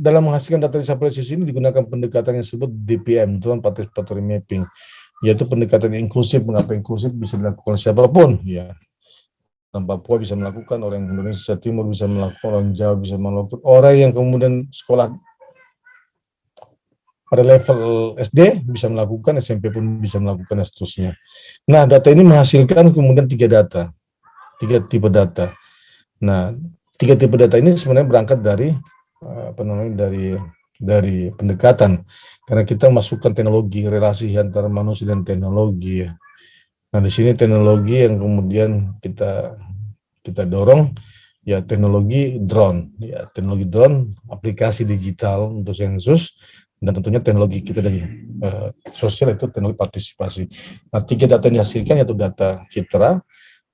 dalam menghasilkan data desa presisi ini digunakan pendekatan yang disebut DPM, Drone Participatory Mapping, yaitu pendekatan inklusif. Mengapa inklusif? Bisa dilakukan siapapun, ya. Orang Papua bisa melakukan, orang Indonesia Timur bisa melakukan, orang Jawa bisa melakukan, orang yang kemudian sekolah pada level SD bisa melakukan, SMP pun bisa melakukan, dan seterusnya. Nah, data ini menghasilkan kemudian tiga tipe data. Nah, tiga tipe data ini sebenarnya berangkat dari dari pendekatan, karena kita masukkan teknologi, relasi antara manusia dan teknologi. Nah, di sini teknologi yang kemudian kita dorong ya teknologi drone, aplikasi digital untuk sensus, dan tentunya teknologi kita dari sosial itu teknologi partisipasi. Nah, tiga data yang dihasilkan yaitu data citra,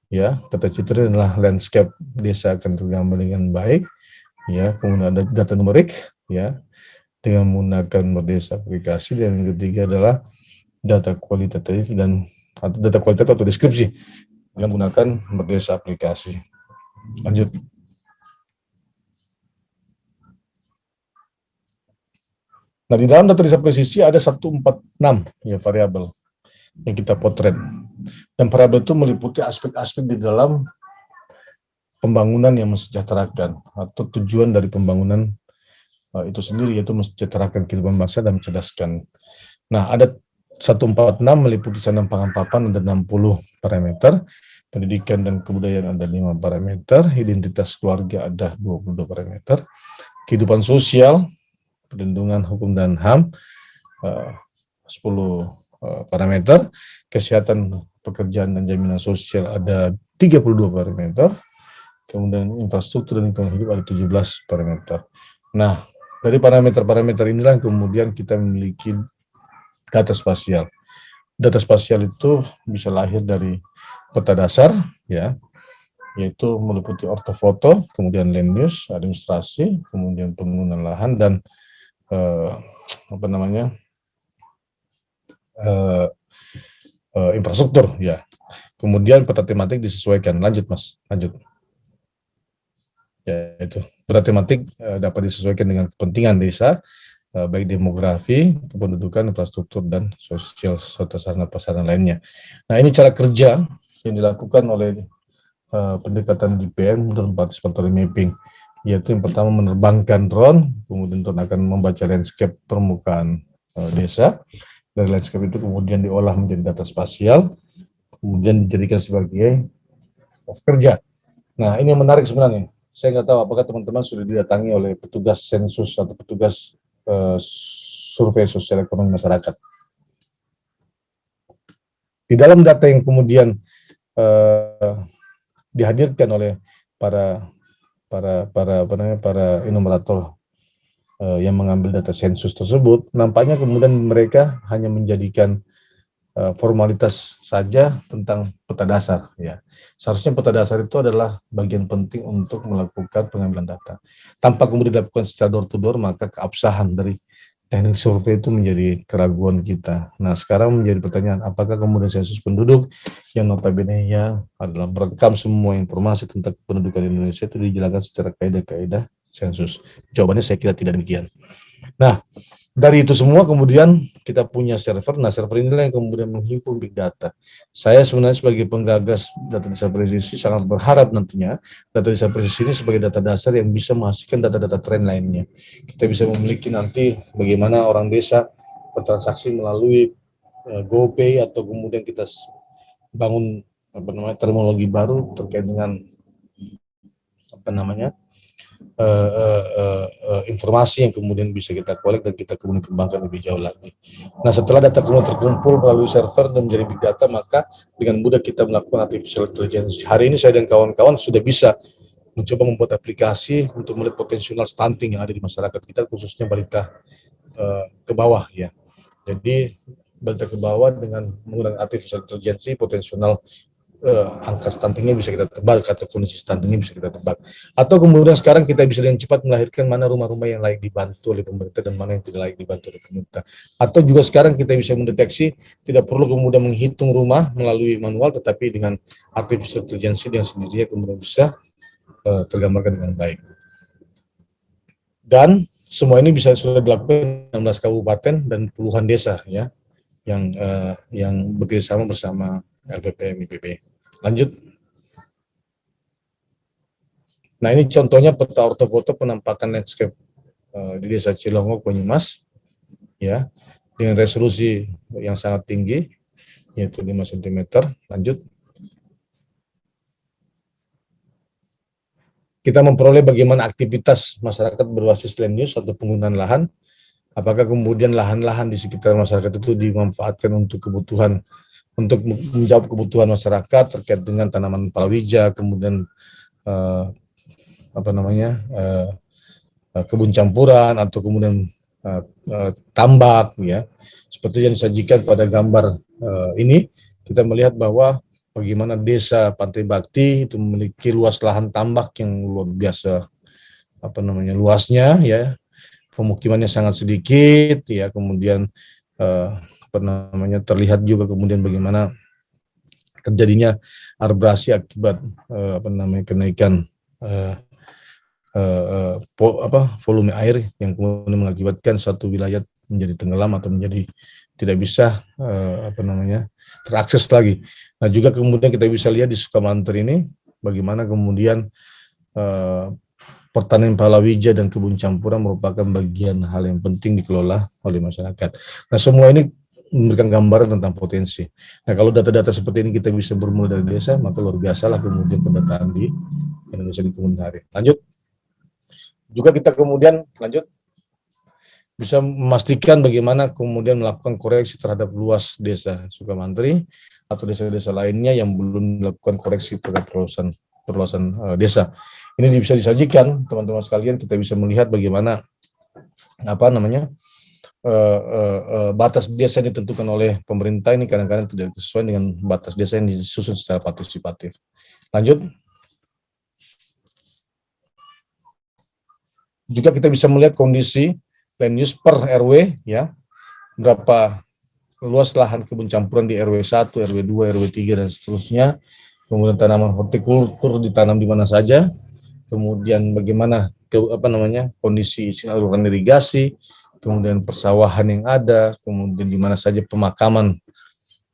ya, data citra adalah landscape desa akan tergambar dengan baik, ya, kemudian ada data numerik, ya, dengan menggunakan berdesa aplikasi, dan yang ketiga adalah data kualitatif atau deskripsi dengan menggunakan berdesa aplikasi. Lanjut. Nah, di dalam data desa presisi ada 146 ya variabel yang kita potret. Dan variabel itu meliputi aspek-aspek di dalam pembangunan yang mensejahterakan atau tujuan dari pembangunan itu sendiri, yaitu mensejahterakan kehidupan bangsa dan mencerdaskan. Nah, ada 146 meliputi sandang pangan papan ada 60 parameter, pendidikan dan kebudayaan ada 5 parameter, identitas keluarga ada 22 parameter, kehidupan sosial, perlindungan hukum dan HAM 10 parameter, kesehatan pekerjaan dan jaminan sosial ada 32 parameter, kemudian infrastruktur dan lingkungan hidup ada 17 parameter. Nah, dari parameter-parameter inilah kemudian kita memiliki data spasial. Data spasial itu bisa lahir dari peta dasar, ya, yaitu meliputi ortofoto, kemudian land use, administrasi, kemudian penggunaan lahan, dan infrastruktur, ya. Kemudian peta tematik disesuaikan. Lanjut, Mas. Lanjut. Ya, itu peta tematik dapat disesuaikan dengan kepentingan desa, baik demografi, kependudukan, infrastruktur, dan sosial serta sarana prasarana lainnya. Nah, ini cara kerja yang dilakukan oleh pendekatan DPM dan participatory mapping, yaitu yang pertama menerbangkan drone, kemudian drone akan membaca landscape permukaan desa. Dari landscape itu kemudian diolah menjadi data spasial, kemudian dijadikan sebagai kerja. Nah, ini yang menarik sebenarnya. Saya nggak tahu apakah teman-teman sudah didatangi oleh petugas sensus atau petugas survei sosial ekonomi masyarakat. Di dalam data yang kemudian dihadirkan oleh para enumerator yang mengambil data sensus tersebut, nampaknya kemudian mereka hanya menjadikan formalitas saja tentang peta dasar, ya. Seharusnya peta dasar itu adalah bagian penting untuk melakukan pengambilan data. Tanpa kemudian dilakukan secara door to door, maka keabsahan dari teknik survei itu menjadi keraguan kita. Nah, sekarang menjadi pertanyaan, apakah kemudian sensus penduduk yang notabene-nya adalah merekam semua informasi tentang pendudukan Indonesia itu dijalankan secara kaidah-kaidah sensus? Jawabannya saya kira tidak demikian. Nah, dari itu semua kemudian kita punya server. Nah, server inilah yang kemudian menghimpun big data. Saya sebenarnya sebagai penggagas data desa presisi sangat berharap nantinya data desa presisi ini sebagai data dasar yang bisa menghasilkan data-data tren lainnya. Kita bisa memiliki nanti bagaimana orang desa bertransaksi melalui GoPay, atau kemudian kita bangun terminologi baru terkait dengan informasi yang kemudian bisa kita kolek dan kita kemudian kembangkan lebih jauh lagi. Nah, setelah data kemudian terkumpul melalui server dan menjadi big data, maka dengan mudah kita melakukan artificial intelligence. Hari ini saya dan kawan-kawan sudah bisa mencoba membuat aplikasi untuk melihat potensial stunting yang ada di masyarakat kita, khususnya balita ke bawah, ya. Jadi balita ke bawah dengan menggunakan artificial intelligence potensial angka stuntingnya bisa kita tebak atau kondisi stuntingnya bisa kita tebak. Atau kemudian sekarang kita bisa dengan cepat melahirkan mana rumah-rumah yang layak dibantu oleh pemerintah dan mana yang tidak layak dibantu oleh pemerintah. Atau juga sekarang kita bisa mendeteksi, tidak perlu kemudian menghitung rumah melalui manual, tetapi dengan artificial intelligence dengan sendirinya kemudian bisa tergambarkan dengan baik. Dan semua ini bisa sudah dilakukan 16 kabupaten dan puluhan desa ya yang bekerjasama bersama LPPM IPB. Lanjut. Nah, ini contohnya peta ortofoto penampakan landscape di Desa Cilongok, Banyumas, ya, dengan resolusi yang sangat tinggi, yaitu 5 cm. Lanjut. Kita memperoleh bagaimana aktivitas masyarakat berbasis land use atau penggunaan lahan. Apakah kemudian lahan-lahan di sekitar masyarakat itu dimanfaatkan untuk kebutuhan, untuk menjawab kebutuhan masyarakat terkait dengan tanaman palawija, kemudian kebun campuran atau kemudian tambak, ya, seperti yang disajikan pada gambar ini. Kita melihat bahwa bagaimana desa Pantai Bakti itu memiliki luas lahan tambak yang luar biasa luasnya, ya, pemukimannya sangat sedikit, ya, kemudian terlihat juga kemudian bagaimana terjadinya arbrasi akibat kenaikan volume air yang kemudian mengakibatkan satu wilayah menjadi tenggelam atau menjadi tidak bisa terakses lagi. Nah, juga kemudian kita bisa lihat di Sukamantri ini bagaimana kemudian pertanian palawija dan kebun campuran merupakan bagian hal yang penting dikelola oleh masyarakat. Nah, semua ini memberikan gambaran tentang potensi. Nah, kalau data-data seperti ini kita bisa bermula dari desa, maka luar biasalah kemudian pendataan di Indonesia di kemudian hari. Lanjut. Juga kita kemudian bisa memastikan bagaimana kemudian melakukan koreksi terhadap luas desa Sukamantri atau desa-desa lainnya yang belum melakukan koreksi terhadap perluasan desa. Ini bisa disajikan teman-teman sekalian, kita bisa melihat bagaimana batas desa yang ditentukan oleh pemerintah ini kadang-kadang tidak sesuai dengan batas desa yang disusun secara partisipatif. Lanjut. Juga kita bisa melihat kondisi land use per RW, ya, berapa luas lahan kebun campuran di RW 1, RW 2, RW 3 dan seterusnya. Kemudian tanaman hortikultur ditanam di mana saja. Kemudian bagaimana kondisi saluran irigasi, kemudian persawahan yang ada, kemudian di mana saja pemakaman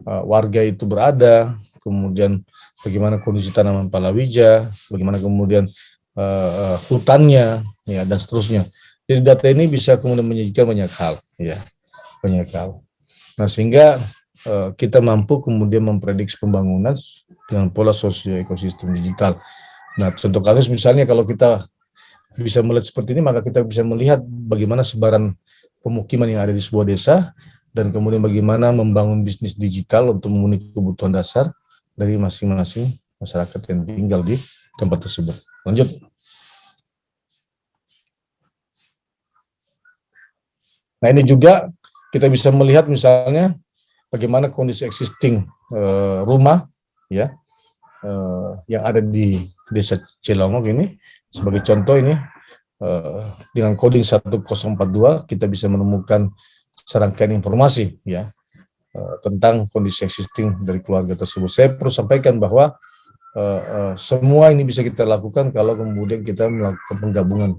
warga itu berada, kemudian bagaimana kondisi tanaman palawija, bagaimana kemudian hutannya, ya, dan seterusnya. Jadi data ini bisa kemudian menyajikan banyak hal, ya, banyak hal. Nah, sehingga kita mampu kemudian memprediksi pembangunan dengan pola sosio-ekosistem digital. Nah, contoh kasus misalnya kalau kita bisa melihat seperti ini, maka kita bisa melihat bagaimana sebaran pemukiman yang ada di sebuah desa, dan kemudian bagaimana membangun bisnis digital untuk memenuhi kebutuhan dasar dari masing-masing masyarakat yang tinggal di tempat tersebut. Lanjut. Nah, ini juga kita bisa melihat misalnya bagaimana kondisi existing rumah, ya, yang ada di Desa Cilongok ini. Sebagai contoh ini, dengan coding 1042 kita bisa menemukan serangkaian informasi, ya, tentang kondisi existing dari keluarga tersebut. Saya perlu sampaikan bahwa semua ini bisa kita lakukan kalau kemudian kita melakukan penggabungan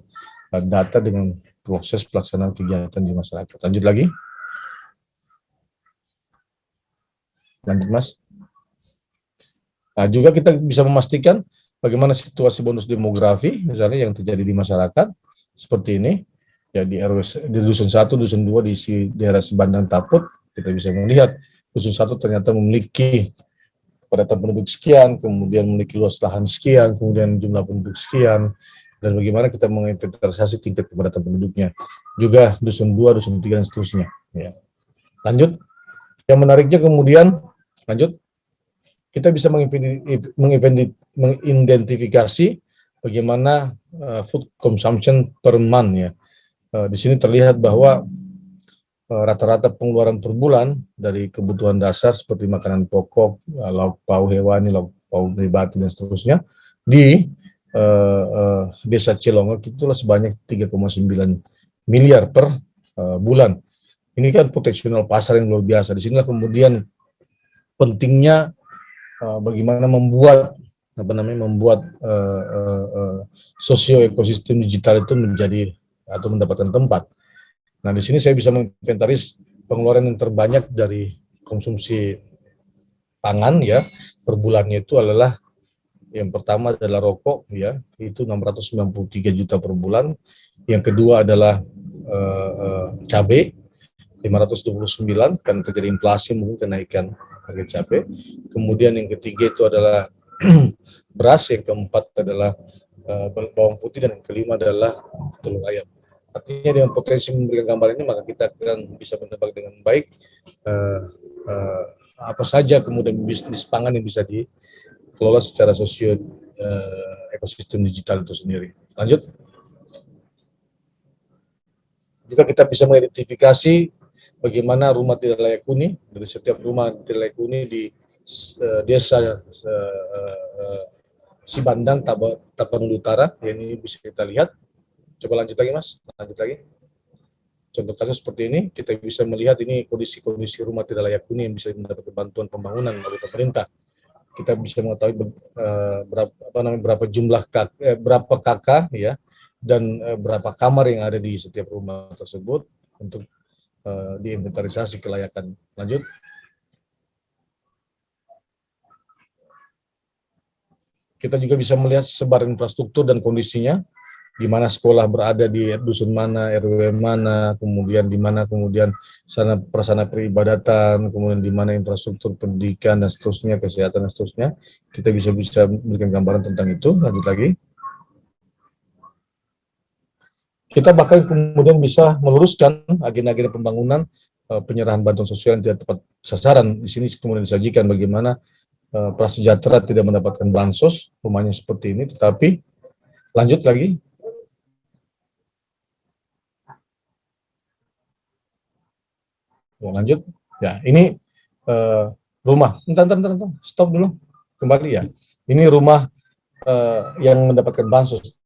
data dengan proses pelaksanaan kegiatan di masyarakat. Lanjut lagi. Lanjut, Mas. Nah, juga kita bisa memastikan bagaimana situasi bonus demografi misalnya yang terjadi di masyarakat seperti ini, ya, di RW di dusun 1, dusun 2 di daerah Sebandang Taput, kita bisa melihat dusun 1 ternyata memiliki kepadatan penduduk sekian, kemudian memiliki luas lahan sekian, kemudian jumlah penduduk sekian, dan bagaimana kita menginventarisasi tingkat kepadatan penduduknya. Juga dusun 2, dusun 3 dan seterusnya, ya. Lanjut. Yang menariknya kemudian, lanjut, kita bisa mengidentifikasi bagaimana food consumption per month, ya. Di sini terlihat bahwa rata-rata pengeluaran per bulan dari kebutuhan dasar seperti makanan pokok, lauk pauk hewani, lauk Pauli Batu dan seterusnya di Desa Cilongok itulah sebanyak 3,9 miliar per bulan. Ini kan potensial pasar yang luar biasa. Di sinilah kemudian pentingnya bagaimana membuat sosio ekosistem digital itu menjadi atau mendapatkan tempat. Nah, di sini saya bisa menginventaris pengeluaran yang terbanyak dari konsumsi pangan ya per bulannya itu adalah yang pertama adalah rokok ya, itu 693 juta per bulan. Yang kedua adalah cabai 529 karena terjadi inflasi mungkin kenaikan harga cabai. Kemudian yang ketiga itu adalah beras, yang keempat adalah bawang putih, dan yang kelima adalah telur ayam. Artinya dengan potensi memberikan gambar ini maka kita akan bisa menebak dengan baik apa saja kemudian bisnis pangan yang bisa dikelola secara sosio ekosistem digital itu sendiri. Lanjut. Juga kita bisa mengidentifikasi bagaimana rumah tidak layak huni, dari setiap rumah tidak layak huni di desa Sibandang, Tapanuli Utara, ya, ini bisa kita lihat. Coba lanjut lagi Mas, lanjut lagi. Contoh kasus seperti ini, kita bisa melihat ini kondisi-kondisi rumah tidak layak huni yang bisa mendapat bantuan pembangunan dari pemerintah. Kita bisa mengetahui berapa jumlah berapa kakak ya, dan berapa kamar yang ada di setiap rumah tersebut untuk diinventarisasi kelayakan. Lanjut. Kita juga bisa melihat sebar infrastruktur dan kondisinya, di mana sekolah berada di dusun mana, RW mana, kemudian di mana kemudian prasarana peribadatan, kemudian di mana infrastruktur pendidikan dan seterusnya, kesehatan dan seterusnya. Kita bisa memberikan gambaran tentang itu. Lanjut lagi. Kita bahkan kemudian bisa meluruskan agenda-agenda pembangunan, penyerahan bantuan sosial yang tidak tepat sasaran. Di sini kemudian disajikan bagaimana prasejahtera tidak mendapatkan bansos, rumahnya seperti ini, tetapi lanjut lagi. Ya, lanjut. Ya, ini rumah. Entar, stop dulu. Kembali ya. Ini rumah yang mendapatkan bansos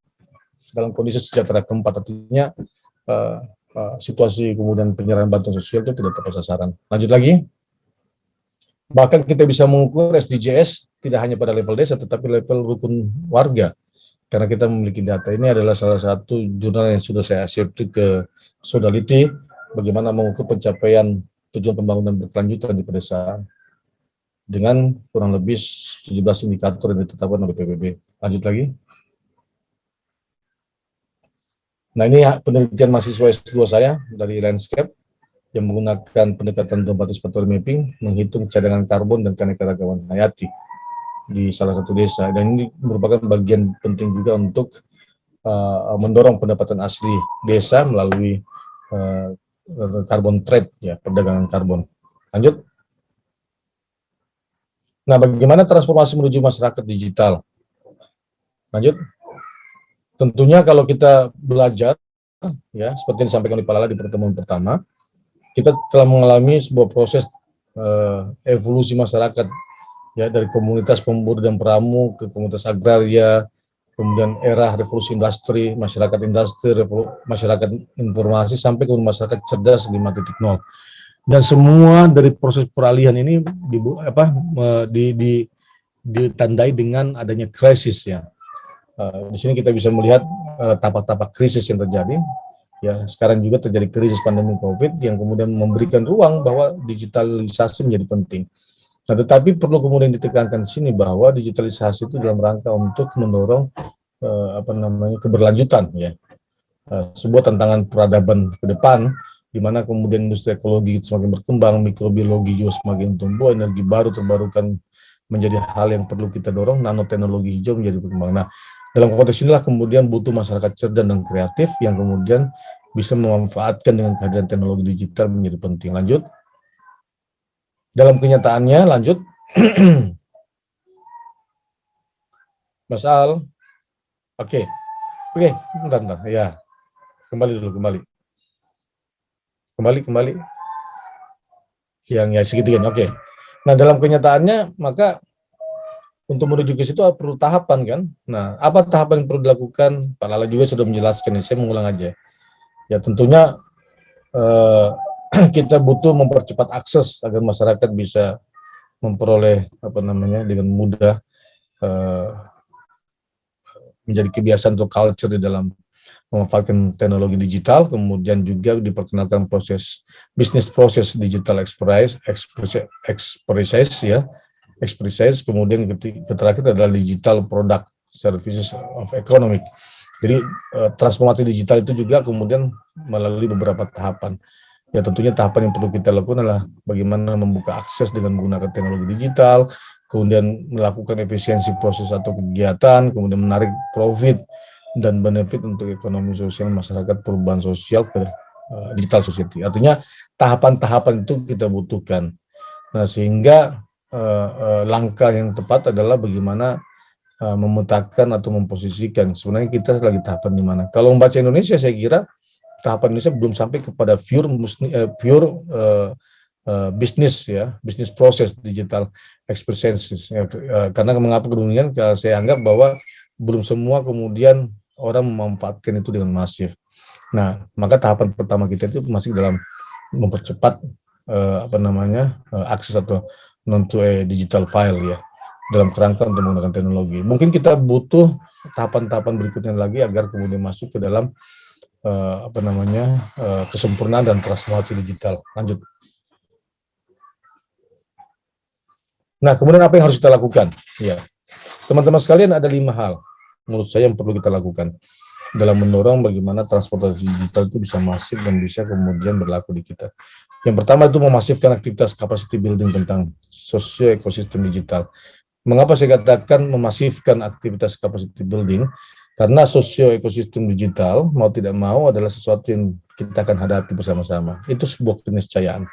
dalam kondisi sejahtera keempat, artinya situasi kemudian penyerahan bantuan sosial itu tidak tepat sasaran. Lanjut lagi. Bahkan kita bisa mengukur SDGs tidak hanya pada level desa, tetapi level rukun warga. Karena kita memiliki data, ini adalah salah satu jurnal yang sudah saya accept ke Sodality, bagaimana mengukur pencapaian tujuan pembangunan berkelanjutan di pedesaan dengan kurang lebih 17 indikator yang ditetapkan oleh PBB. Lanjut lagi. Nah, ini penelitian mahasiswa S2 saya dari Landscape yang menggunakan pendekatan participatory mapping, menghitung cadangan karbon dan keanekaragaman hayati di salah satu desa, dan ini merupakan bagian penting juga untuk mendorong pendapatan asli desa melalui carbon trade, ya, perdagangan karbon. Lanjut. Nah, bagaimana transformasi menuju masyarakat digital? Lanjut. Tentunya kalau kita belajar, ya, seperti yang disampaikan oleh Pak Lala di pertemuan pertama, kita telah mengalami sebuah proses evolusi masyarakat, ya, dari komunitas pemburu dan pramu ke komunitas agraria, kemudian era revolusi industri, masyarakat industri, masyarakat informasi, sampai ke masyarakat cerdas 5.0. Dan semua dari proses peralihan ini ditandai dengan adanya krisis, ya. Di sini kita bisa melihat tapak-tapak krisis yang terjadi. Ya, sekarang juga terjadi krisis pandemi COVID yang kemudian memberikan ruang bahwa digitalisasi menjadi penting. Nah, tetapi perlu kemudian ditekankan di sini bahwa digitalisasi itu dalam rangka untuk mendorong keberlanjutan, ya. Sebuah tantangan peradaban ke depan, di mana kemudian industri ekologi semakin berkembang, mikrobiologi juga semakin tumbuh, energi baru terbarukan menjadi hal yang perlu kita dorong, nanoteknologi hijau menjadi berkembang. Nah, dalam konteks inilah kemudian butuh masyarakat cerdas dan kreatif yang kemudian bisa memanfaatkan dengan kehadiran teknologi digital menjadi penting. Lanjut. Dalam kenyataannya, lanjut. Mas Al. Oke, bentar. Ya, kembali. Kembali. Yang ya segitiga. Oke. Nah, dalam kenyataannya, maka untuk menuju ke situ perlu tahapan kan. Nah, apa tahapan yang perlu dilakukan? Pak Lala juga sudah menjelaskan, saya mengulang aja. Ya tentunya kita butuh mempercepat akses agar masyarakat bisa memperoleh dengan mudah eh, menjadi kebiasaan atau culture di dalam memanfaatkan teknologi digital, kemudian juga diperkenalkan bisnis proses digital expertise ya, kemudian terakhir adalah digital product services of economic. Jadi transformasi digital itu juga kemudian melalui beberapa tahapan. Ya tentunya tahapan yang perlu kita lakukan adalah bagaimana membuka akses dengan menggunakan teknologi digital, kemudian melakukan efisiensi proses atau kegiatan, kemudian menarik profit dan benefit untuk ekonomi sosial masyarakat, perubahan sosial ke digital society. Artinya tahapan-tahapan itu kita butuhkan. Nah sehingga langkah yang tepat adalah bagaimana memetakan atau memposisikan sebenarnya kita lagi tahapan di mana. Kalau membaca Indonesia saya kira tahapan Indonesia belum sampai kepada pure bisnis ya, bisnis proses digital experiences ya, karena mengapa kemudian saya anggap bahwa belum semua kemudian orang memanfaatkan itu dengan masif. Nah, maka tahapan pertama kita itu masih dalam mempercepat akses atau non to digital file ya, dalam kerangka untuk menggunakan teknologi. Mungkin kita butuh tahapan-tahapan berikutnya lagi agar kemudian masuk ke dalam kesempurnaan dan transformasi digital. Lanjut. Nah, kemudian apa yang harus kita lakukan? Ya, teman-teman sekalian, ada 5 hal menurut saya yang perlu kita lakukan dalam mendorong bagaimana transportasi digital itu bisa masif dan bisa kemudian berlaku di kita. Yang pertama itu memasifkan aktivitas capacity building tentang socio-ekosistem digital. Mengapa saya katakan memasifkan aktivitas capacity building? Karena sosio-ekosistem digital, mau tidak mau, adalah sesuatu yang kita akan hadapi bersama-sama. Itu sebuah keniscayaan.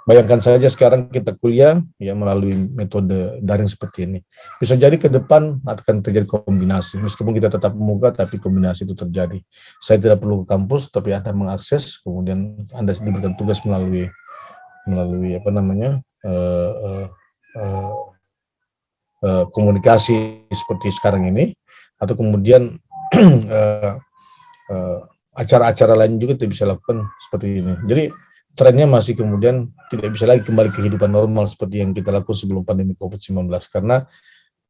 Bayangkan saja sekarang kita kuliah ya melalui metode daring seperti ini. Bisa jadi ke depan akan terjadi kombinasi. Meskipun kita tetap muka, tapi kombinasi itu terjadi. Saya tidak perlu ke kampus, tapi Anda mengakses, kemudian Anda diberikan tugas melalui komunikasi seperti sekarang ini, atau kemudian acara-acara lain juga tidak bisa lakukan seperti ini. Jadi trennya masih kemudian tidak bisa lagi kembali ke kehidupan normal seperti yang kita lakukan sebelum pandemi COVID-19, karena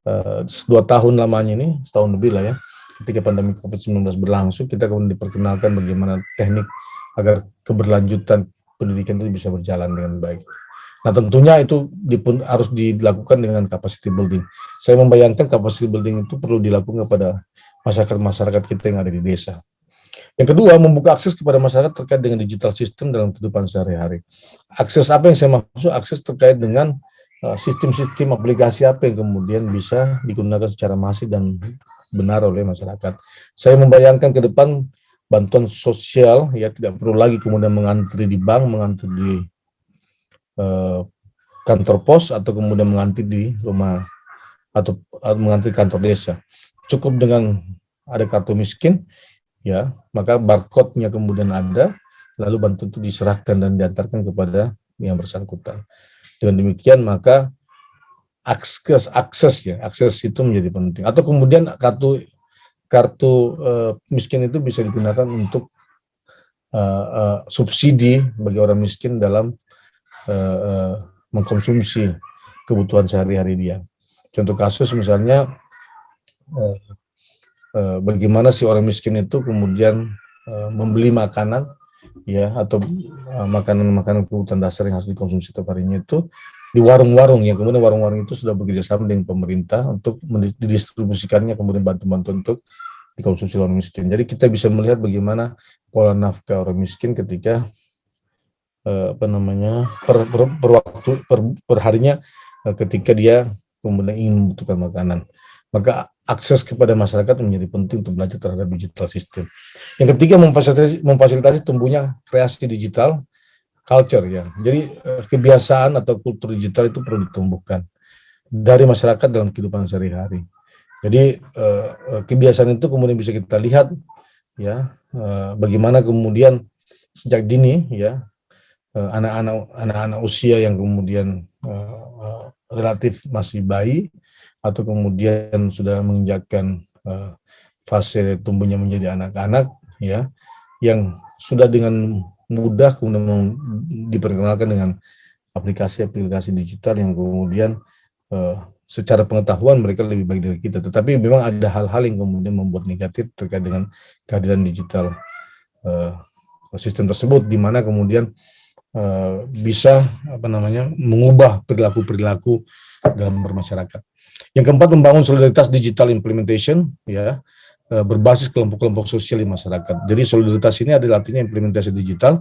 2 tahun lamanya ini, setahun lebih lah ya, ketika pandemi COVID-19 berlangsung, kita kemudian diperkenalkan bagaimana teknik agar keberlanjutan pendidikan itu bisa berjalan dengan baik. Nah tentunya itu harus dilakukan dengan capacity building. Saya membayangkan capacity building itu perlu dilakukan kepada masyarakat kita yang ada di desa. Yang kedua, membuka akses kepada masyarakat terkait dengan digital system dalam kehidupan sehari-hari. Akses apa yang saya maksud? Akses terkait dengan sistem-sistem aplikasi apa yang kemudian bisa digunakan secara masif dan benar oleh masyarakat. Saya membayangkan ke depan bantuan sosial ya tidak perlu lagi kemudian mengantri di bank, mengantri di kantor pos, atau kemudian mengantri di rumah atau mengantri kantor desa. Cukup dengan ada kartu miskin ya, maka barcode-nya kemudian ada, lalu bantuan itu diserahkan dan diantarkan kepada yang bersangkutan. Dengan demikian maka akses itu menjadi penting. Atau kemudian kartu miskin itu bisa digunakan untuk subsidi bagi orang miskin dalam mengkonsumsi kebutuhan sehari-hari dia. Contoh kasus misalnya bagaimana si orang miskin itu kemudian membeli makanan ya, atau makanan-makanan kebutuhan dasar yang harus dikonsumsi setiap harinya itu di warung-warung, yang kemudian warung-warung itu sudah bekerjasama dengan pemerintah untuk didistribusikannya kemudian bantuan-bantuan untuk dikonsumsi orang miskin. Jadi kita bisa melihat bagaimana pola nafkah orang miskin ketika per harinya ketika dia kemudian ingin membutuhkan makanan. Maka akses kepada masyarakat menjadi penting untuk belajar terhadap digital system. Yang ketiga, memfasilitasi tumbuhnya kreasi digital culture ya. Jadi kebiasaan atau kultur digital itu perlu ditumbuhkan dari masyarakat dalam kehidupan sehari-hari. Jadi kebiasaan itu kemudian bisa kita lihat ya, bagaimana kemudian sejak dini ya, anak-anak usia yang kemudian relatif masih bayi atau kemudian sudah menginjakkan fase tumbuhnya menjadi anak-anak, ya, yang sudah dengan mudah kemudian diperkenalkan dengan aplikasi-aplikasi digital yang kemudian secara pengetahuan mereka lebih baik dari kita. Tetapi memang ada hal-hal yang kemudian membuat negatif terkait dengan kehadiran digital sistem tersebut, di mana kemudian bisa mengubah perilaku-perilaku dalam bermasyarakat. Yang keempat, membangun solidaritas digital implementation, ya, berbasis kelompok-kelompok sosial di masyarakat. Jadi solidaritas ini adalah artinya implementasi digital,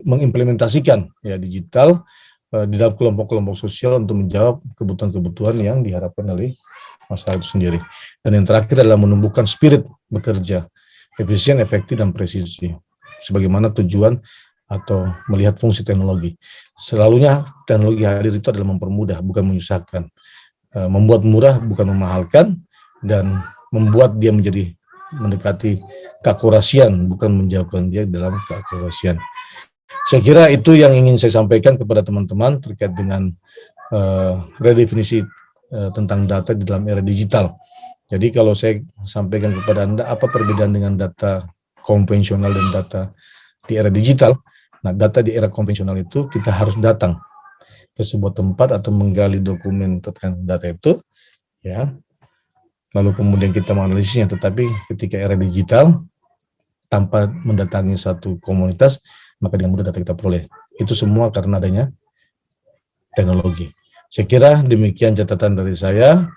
mengimplementasikan ya digital di dalam kelompok-kelompok sosial untuk menjawab kebutuhan-kebutuhan yang diharapkan oleh masyarakat itu sendiri. Dan yang terakhir adalah menumbuhkan spirit bekerja efisien, efektif, dan presisi sebagaimana tujuan atau melihat fungsi teknologi. Selalunya teknologi hadir itu adalah mempermudah, bukan menyusahkan. Membuat murah, bukan memahalkan, dan membuat dia menjadi mendekati keakurasian, bukan menjauhkan dia dalam keakurasian. Saya kira itu yang ingin saya sampaikan kepada teman-teman terkait dengan redefinisi tentang data di dalam era digital. Jadi kalau saya sampaikan kepada Anda apa perbedaan dengan data konvensional dan data di era digital. Nah, data di era konvensional itu kita harus datang ke sebuah tempat atau menggali dokumen tentang data itu, ya. Lalu kemudian kita menganalisisnya. Tetapi ketika era digital, tanpa mendatangi satu komunitas, maka dengan mudah data kita peroleh. Itu semua karena adanya teknologi. Saya kira demikian catatan dari saya.